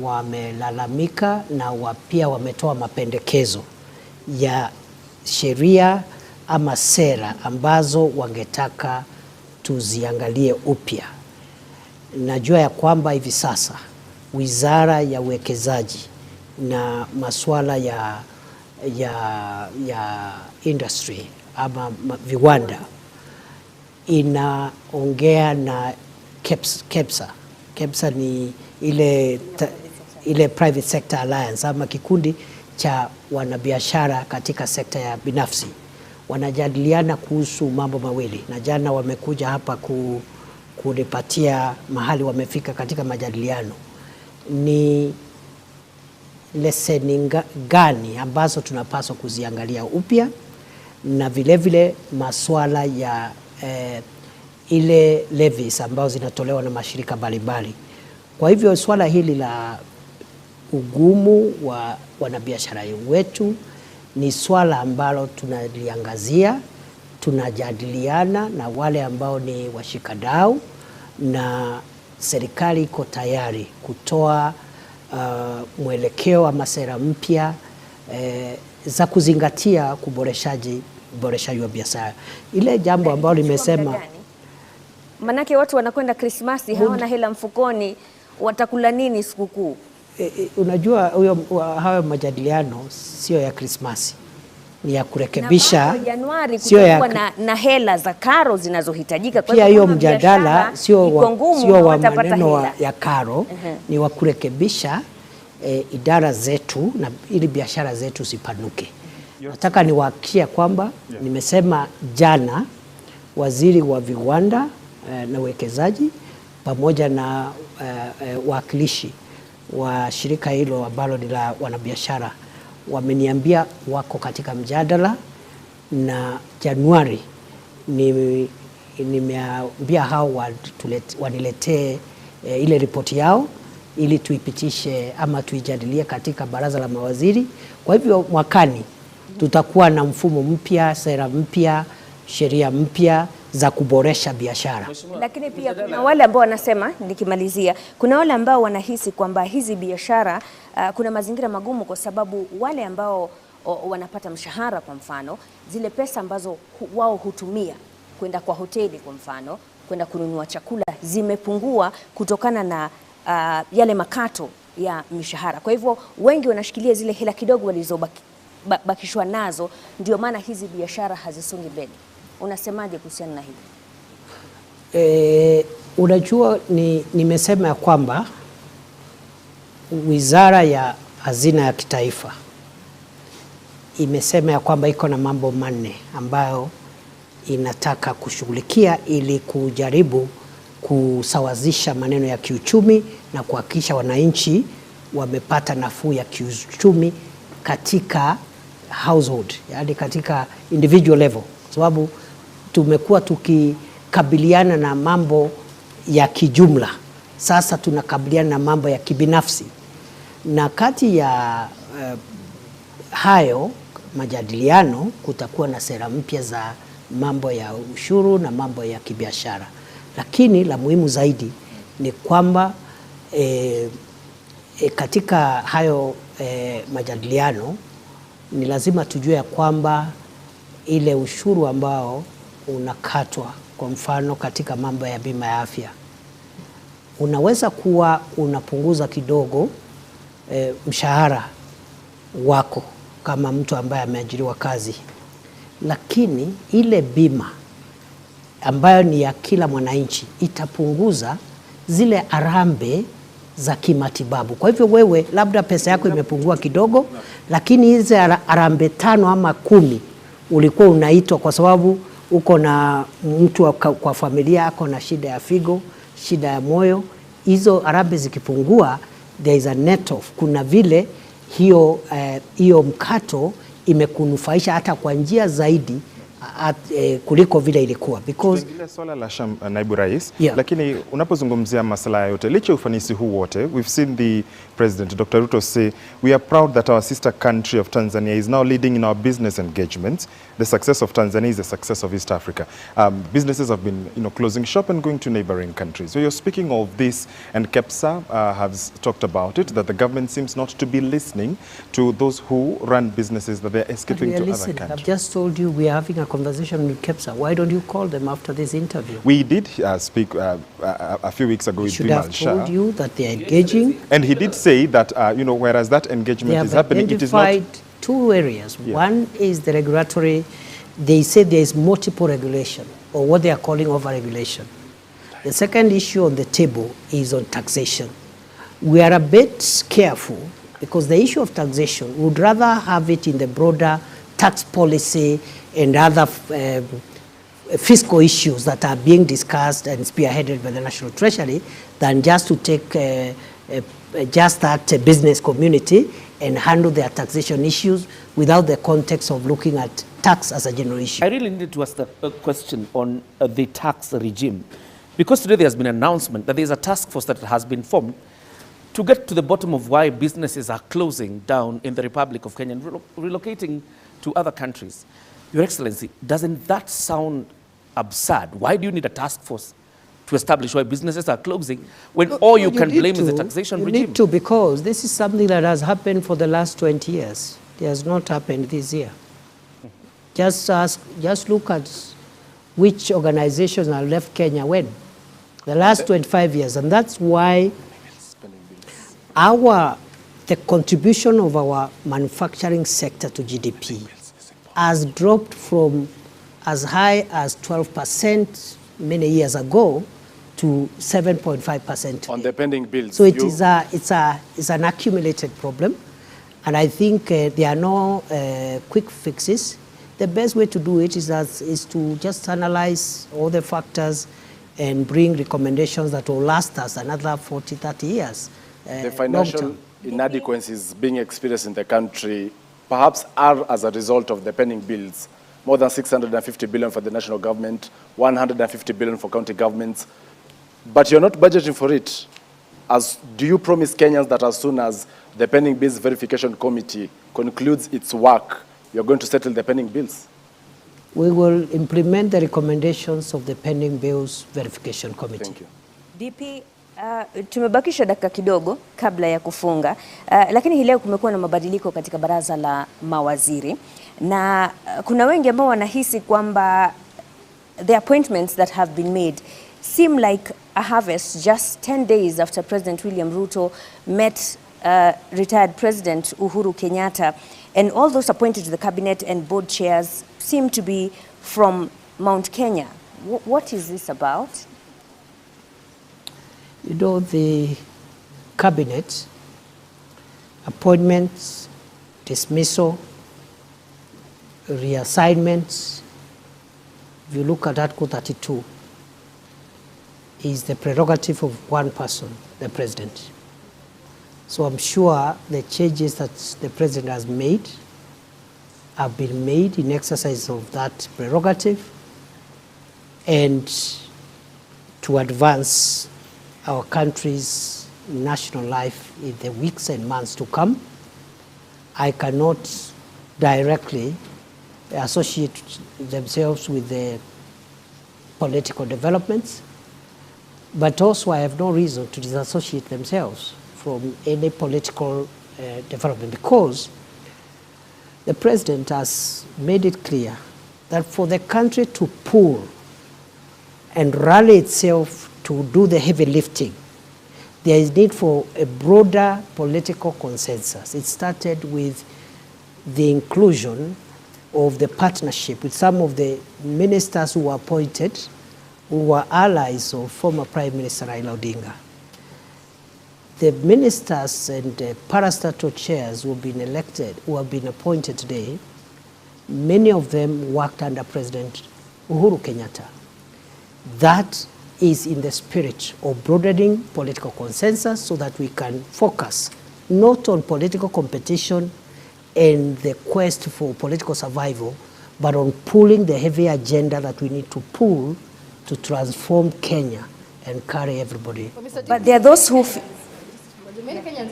wamelalamika na pia wametoa mapendekezo ya sheria ama sera ambazo wangetaka tuziangalie upya. Najua ya kwamba hivi sasa Wizara ya Uwekezaji na masuala ya industry ama viwanda inaongea na KEPSA. KEPSA ni ile Private Sector Alliance ama kikundi cha wanabiashara katika sekta ya binafsi. Wanajadiliana kuhusu mambo mawili, na jana wamekuja hapa kunipatia mahali wamefika katika majadiliano. Ni leseni gani ambazo tunapaswa kuziangalia upya, na vile masuala ya ile levies ambazo zinatolewa na mashirika mbalimbali. Kwa hivyo swala hili la ugumu wa wanabiashara wetu ni swala ambalo tunaliangazia, tunajadiliana na wale ambao ni washikadau, na serikali iko tayari kutoa mwelekeo ama sera mpya za kuzingatia uboreshaji wa biashara. Ile jambo ambalo nimesema, manake watu wanakwenda Krismasi hawana hela mfukoni, watakula nini sikukuu? Unajua hayo majadiliano sio ya Krismasi, ni ya kurekebisha. Januari kutakuwa na hela za karo zinazohitajika. Kwa hiyo hiyo mjadala sio wa maneno ya karo, ni wa kurekebisha idara zetu na ili biashara zetu zipanuke. Nataka niwahakikishie kwamba nimesema jana waziri wa viwanda na uwekezaji pamoja na wakilishi wa shirika hilo ambalo ni la wanabiashara wameniambia wako katika mjadala, na Januari nimeambia hao waniletee ile ripoti yao ili tuipitishe ama tuijadilie katika baraza la mawaziri. Kwa hivyo mwakani tutakuwa na mfumo mpya, sera mpya, sheria mpya za kuboresha biashara. Lakini pia kuna wale ambao wanasema, nikimalizia, kuna wale ambao wanahisi kwamba hizi biashara kuna mazingira magumu kwa sababu wale ambao wanapata mshahara, kwa mfano, zile pesa ambazo wao hutumia kwenda kwa hoteli, kwa mfano, kwenda kununua chakula, zimepungua kutokana na yale makato ya mishahara. Kwa hivyo wengi wanashikilia zile hela kidogo walizobakishwa nazo, ndio maana hizi biashara hazisongi mbele. Unasemaje kuhusiana na hili? Unajua, nimesema ya kwamba Wizara ya Hazina ya Kitaifa imesema ya kwamba iko na mambo manne ambayo inataka kushughulikia ili kujaribu kusawazisha maneno ya kiuchumi na kuhakikisha wananchi wamepata nafuu ya kiuchumi katika household, yani katika individual level, sababu tumekuwa tukikabiliana na mambo ya kijumla. Sasa tunakabiliana na mambo ya kibinafsi, na kati ya hayo majadiliano kutakuwa na sera mpya za mambo ya ushuru na mambo ya kibiashara. Lakini la muhimu zaidi ni kwamba katika hayo majadiliano ni lazima tujue ya kwamba ile ushuru ambao unakatwa, kwa mfano katika mambo ya bima ya afya, unaweza kuwa unapunguza kidogo mshahara wako kama mtu ambaye ameajiriwa kazi, lakini ile bima ambayo ni ya kila mwananchi itapunguza zile harambee za kimatibabu. Kwa hivyo wewe labda pesa yako imepungua kidogo, lakini hizi harambee 5 ama 10 ulikuwa unaitwa kwa sababu uko na mtu kwa familia ako na shida ya figo, shida ya hizo harambee zikipungua, there is a net off. Kuna vile hiyo mkato imekunufaisha hata kwa njia zaidi kuliko vile ilikuwa, because swala la naibu rais, lakini unapozungumzia masuala yote licha ya ufanisi huu wote, we've seen the President Dr. Ruto say we are proud that our sister country of Tanzania is now leading in our business engagements. The success of Tanzania is the success of East Africa. Businesses have been closing shop and going to neighboring countries. So you're speaking of this, and KEPSA has talked about it, that the government seems not to be listening to those who run businesses, that they're escaping to other countries. I've just told you we are having a conversation with KEPSA. Why don't you call them after this interview? We did speak a few weeks ago with Bimal Shah. Should have told you that they are engaging. And he did say that, whereas that engagement is happening, it is not... They have identified 2 areas. One is the regulatory. They say there is multiple regulation, or what they are calling over-regulation. The second issue on the table is on taxation. We are a bit careful because the issue of taxation, we would rather have it in the broader tax policy and other fiscal issues that are being discussed and spearheaded by the National Treasury than just to take just that business community and handle their taxation issues without the context of looking at tax as a general issue. I really need to ask a question on the tax regime, because today there has been an announcement that there is a task force that has been formed to get to the bottom of why businesses are closing down in the Republic of Kenya and relocating to other countries. Your Excellency, doesn't that sound absurd? Why do you need a task force to establish why businesses are closing when all you can blame is the taxation regime? You need to, because this is something that has happened for the last 20 years. It has not happened this year. Just look at which organizations have left Kenya when. The last 25 years. And that's why the contribution of our manufacturing sector to GDP has dropped from as high as 12% many years ago to 7.5% on the pending bills. So it's an accumulated problem, and I think there are no quick fixes. The best way to do it is to just analyze all the factors and bring recommendations that will last us another 40, 30 years. The financial inadequacies being experienced in the country perhaps are as a result of the pending bills. More than 650 billion for the national government, 150 billion for county governments. But you're not budgeting for it. Do you promise Kenyans that as soon as the pending bills verification committee concludes its work, you're going to settle the pending bills? We will implement the recommendations of the pending bills verification committee. Thank you. DP, tumebakisha dakika kidogo kabla ya kufunga, lakini hii leo kumekuwa na mabadiliko katika baraza la mawaziri, na kuna wengi ambao wanahisi kwamba the appointments that have been made seem like a harvest just 10 days after President William Ruto met retired President Uhuru Kenyatta, and all those appointed to the cabinet and board chairs seem to be from Mount Kenya. What is this about? You know, the cabinet, appointments, dismissal, reassignments, if you look at Article 32, is the prerogative of one person, the president. So I'm sure the changes that the president has made have been made in exercise of that prerogative and to advance our country's national life in the weeks and months to come. I cannot directly associate themselves with the political developments, but also I have no reason to disassociate themselves from any political development, because the president has made it clear that for the country to pull and rally itself to do the heavy lifting, there is need for a broader political consensus. It started with the inclusion of the partnership with some of the ministers who were appointed, who were allies of former Prime Minister Raila Odinga. The ministers and parastatal chairs who have been elected, who have been appointed today, many of them worked under President Uhuru Kenyatta. That is in the spirit of broadening political consensus so that we can focus not on political competition and the quest for political survival, but on pulling the heavy agenda that we need to pull to transform Kenya and carry everybody. But there are those who Many Kenyans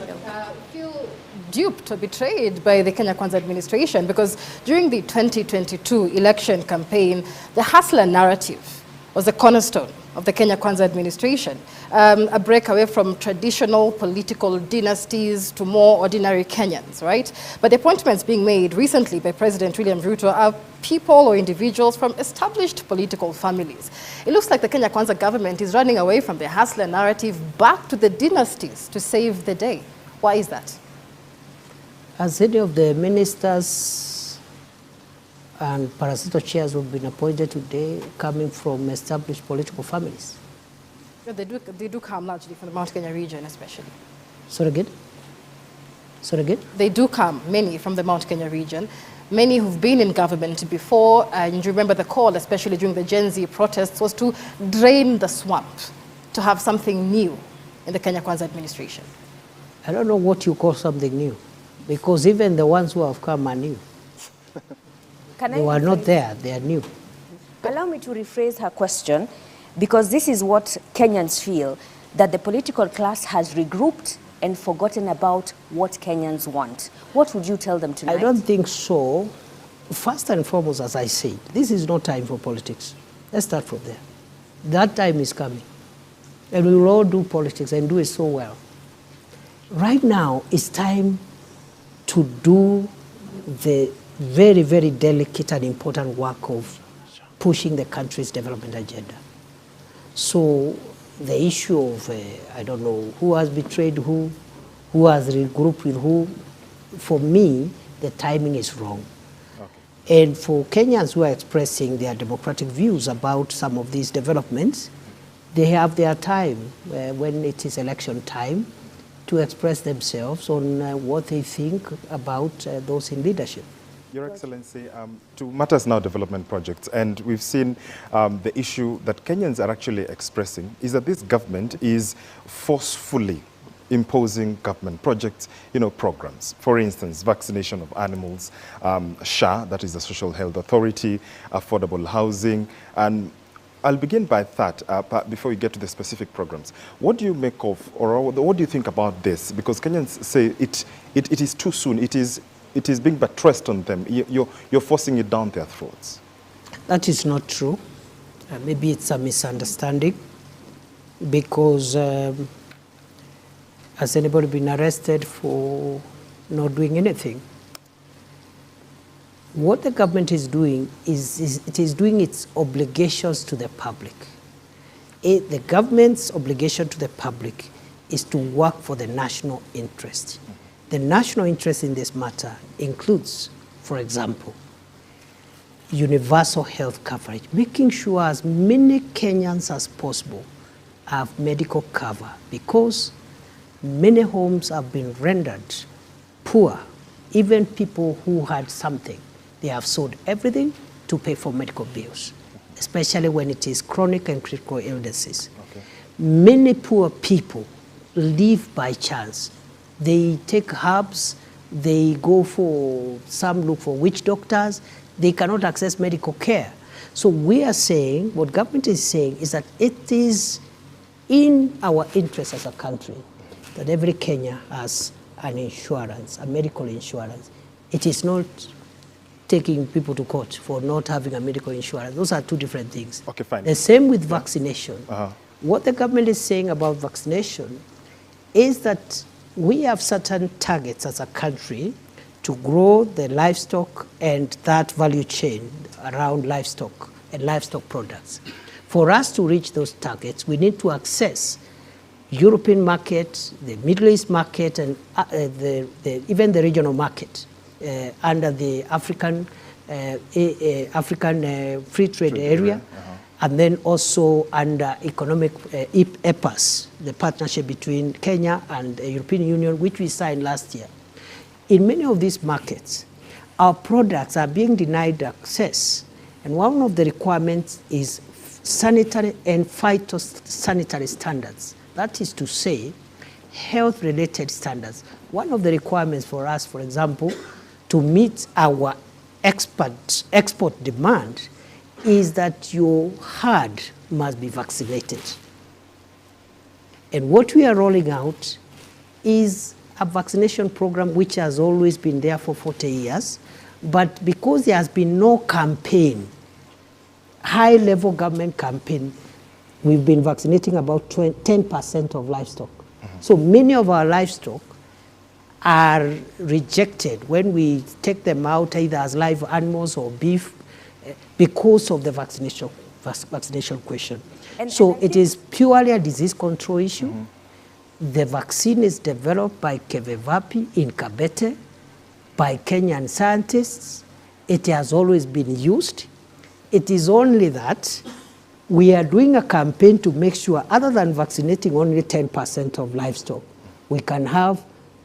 feel duped or betrayed by the Kenya Kwanza administration, because during the 2022 election campaign, the hustler narrative was the cornerstone of the Kenya Kwanza administration, a break away from traditional political dynasties to more ordinary Kenyans, right? But the appointments being made recently by President William Ruto are people or individuals from established political families. It looks like the Kenya Kwanza government is running away from the hustler narrative back to the dynasties to save the day. Why is that? As any of the ministers and parastatal chairs who have been appointed today coming from established political families? Yeah, they do come largely from the Mount Kenya region, especially. Sorry again? Sorry again? They do come, many from the Mount Kenya region. Many who've been in government before, and you remember the call, especially during the Gen Z protests, was to drain the swamp, to have something new in the Kenya Kwanza administration. I don't know what you call something new, because even the ones who have come are new. They were not there, they are new. Allow me to rephrase her question, because this is what Kenyans feel, that the political class has regrouped and forgotten about what Kenyans want. What would you tell them tonight? I don't think so. First and foremost, as I said, this is no time for politics. Let's start from there. That time is coming. And we will all do politics and do it so well. Right now, it's time to do the very, very delicate and important work of pushing the country's development agenda. So the issue of, I don't know, who has betrayed who has regrouped with who, for me, the timing is wrong. Okay. And for Kenyans who are expressing their democratic views about some of these developments, they have their time, when it is election time, to express themselves on what they think about those in leadership. Your Excellency, to matters now development projects, and we've seen the issue that Kenyans are actually expressing is that this government is forcefully imposing government projects, programs. For instance, vaccination of animals, SHA, that is the Social Health Authority, affordable housing, and I'll begin by that before we get to the specific programs. What do you make of, or what do you think about this? Because Kenyans say it is too soon. It is being buttressed on them. You're forcing it down their throats. That is not true. Maybe it's a misunderstanding, because has anybody been arrested for not doing anything? What the government is doing is it is doing its obligations to the public. The government's obligation to the public is to work for the national interest. The national interest in this matter includes, for example, universal health coverage, making sure as many Kenyans as possible have medical cover, because many homes have been rendered poor. Even people who had something, they have sold everything to pay for medical bills, especially when it is chronic and critical illnesses. Okay. Many poor people live by chance. They take herbs, they go for, some look for witch doctors, they cannot access medical care. So we are saying, what government is saying is that it is in our interest as a country that every Kenya has an insurance, a medical insurance. It is not taking people to court for not having a medical insurance. Those are two different things. Okay, fine. The same with vaccination. What the government is saying about vaccination is that we have certain targets as a country to grow the livestock and that value chain around livestock and livestock products. For us to reach those targets, we need to access European market, the Middle East market, and even the regional market under the African Free Trade Area, and then also under economic EPAS, the partnership between Kenya and the European Union, which we signed last year. In many of these markets, our products are being denied access, and one of the requirements is sanitary and phytosanitary standards. That is to say, health-related standards. One of the requirements for us, for example, to meet our export demand is that your herd must be vaccinated. And what we are rolling out is a vaccination program which has always been there for 40 years, but because there has been no campaign, high-level government campaign, we've been vaccinating about 10% of livestock. So many of our livestock are rejected when we take them out either as live animals or beef because of the vaccination question. So it is purely a disease control issue. The vaccine is developed by Kevevapi in Kabete, by Kenyan scientists. It has always been used. It is only that we are doing a campaign to make sure, other than vaccinating only 10% of livestock, we can have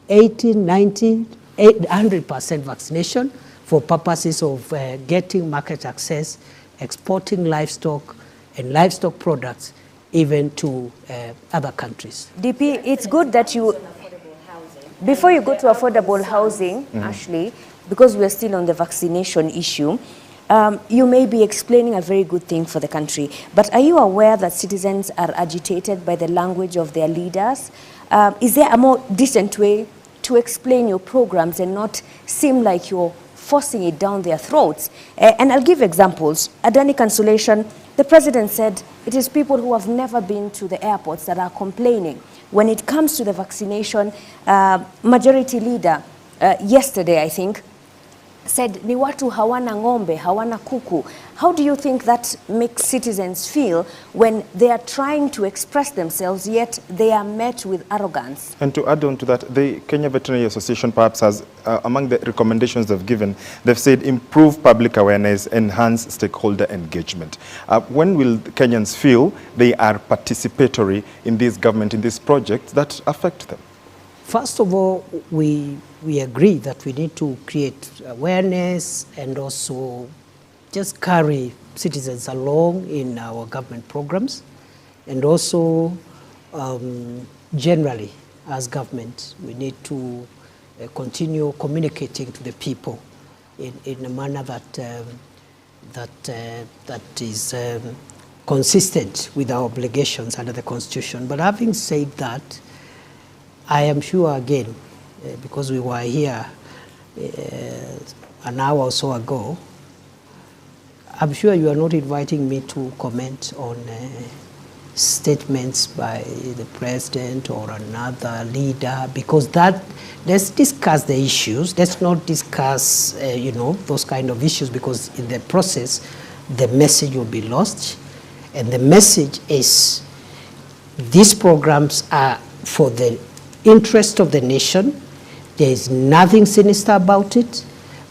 80, 90, 100% vaccination for purposes of getting market access, exporting livestock and livestock products even to other countries. DP, it's good that you, before you go to affordable housing, Ashley, because we're still on the vaccination issue, you may be explaining a very good thing for the country, but are you aware that citizens are agitated by the language of their leaders? Is there a more decent way to explain your programs and not seem like you're forcing it down their throats? And I'll give examples. Adani Consolation, the president said it is people who have never been to the airports that are complaining. When it comes to the vaccination, majority leader yesterday, I think, said ni watu hawana ng'ombe, hawana kuku. How do you think that makes citizens feel when they are trying to express themselves, yet they are met with arrogance? And to add on to that, the Kenya Veterinary Association perhaps has, among the recommendations they've given, they've said improve public awareness, enhance stakeholder engagement. When will Kenyans feel they are participatory in this government, in these projects that affect them? First of all, we agree that we need to create awareness and also just carry citizens along in our government programs. And also, generally, as government, we need to continue communicating to the people in a manner that is consistent with our obligations under the Constitution. But having said that, I am sure again, because we were here an hour or so ago, I'm sure you are not inviting me to comment on statements by the president or another leader, because let's discuss the issues. Let's not discuss, those kind of issues, because in the process, the message will be lost. And the message is these programs are for the interest of the nation. There is nothing sinister about it.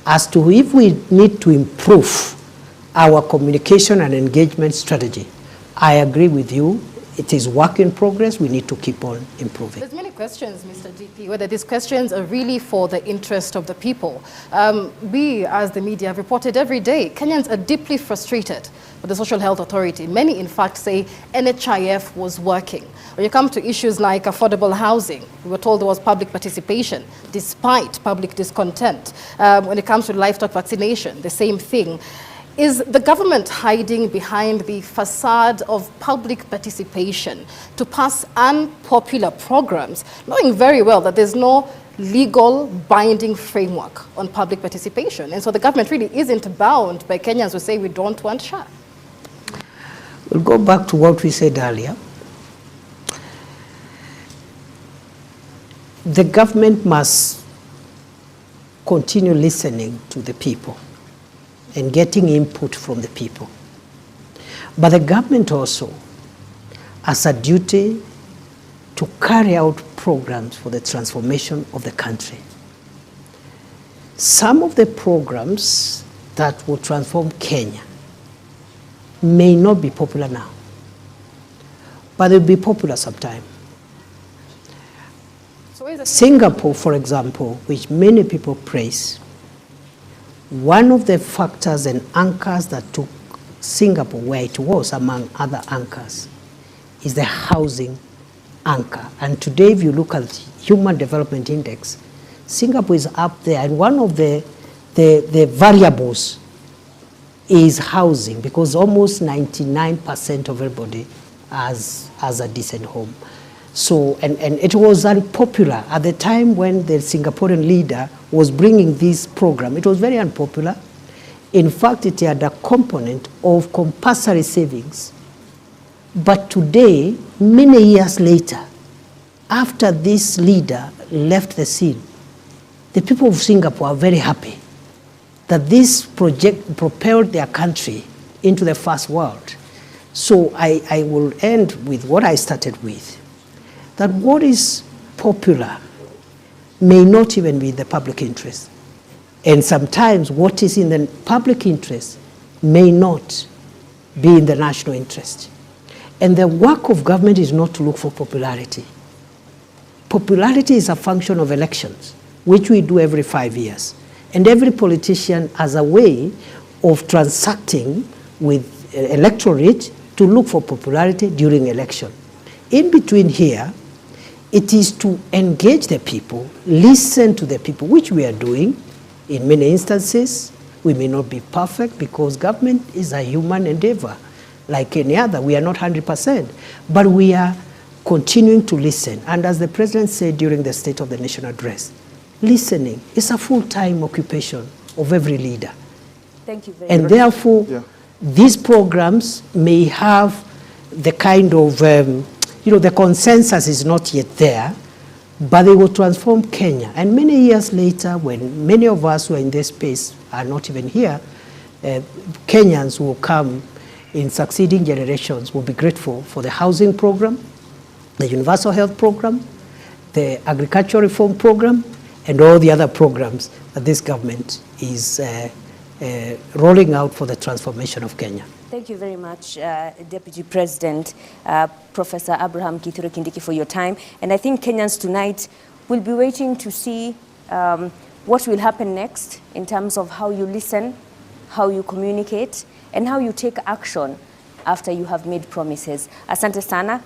As to if we need to improve our communication and engagement strategy, I agree with you. It is work in progress. We need to keep on improving. There's many questions, Mr. DP, whether these questions are really for the interest of the people. We, as the media, have reported every day, Kenyans are deeply frustrated with the Social Health Authority. Many, in fact, say NHIF was working. When you come to issues like affordable housing, we were told there was public participation, despite public discontent. When it comes to livestock vaccination, the same thing. Is the government hiding behind the facade of public participation to pass unpopular programs, knowing very well that there's no legal binding framework on public participation? And so the government really isn't bound by Kenyans who say we don't want SHA. We'll go back to what we said earlier. the government must continue listening to the people and getting input from the people. But the government also has a duty to carry out programs for the transformation of the country. Some of the programs that will transform Kenya may not be popular now, but they'll be popular sometime. Singapore, for example, which many people praise, one of the factors and anchors that took Singapore where it was among other anchors is the housing anchor. And today, if you look at the Human Development Index, Singapore is up there, and one of the variables is housing, because almost 99% of everybody has a decent home. So, and it was unpopular at the time when the Singaporean leader was bringing this program. It was very unpopular. In fact, it had a component of compulsory savings. But today, many years later, after this leader left the scene, the people of Singapore are very happy that this project propelled their country into the first world. So I will end with what I started with, that what is popular may not even be in the public interest. And sometimes what is in the public interest may not be in the national interest. And the work of government is not to look for popularity. Popularity is a function of elections, which we do every 5 years. And every politician has a way of transacting with electorate to look for popularity during election. In between here, it is to engage the people, listen to the people, which we are doing. In many instances, we may not be perfect because government is a human endeavor. Like any other, we are not 100%, but we are continuing to listen. And as the president said during the State of the Nation address, listening is a full-time occupation of every leader. Thank you very much. And therefore, these programs may have the kind of, the consensus is not yet there, but they will transform Kenya. And many years later, when many of us who are in this space are not even here, Kenyans will come in succeeding generations will be grateful for the housing program, the universal health program, the agricultural reform program, and all the other programs that this government is rolling out for the transformation of Kenya. Thank you very much, Deputy President, Professor Abraham Kithure Kindiki, for your time. And I think Kenyans tonight will be waiting to see what will happen next in terms of how you listen, how you communicate, and how you take action after you have made promises. Asante sana.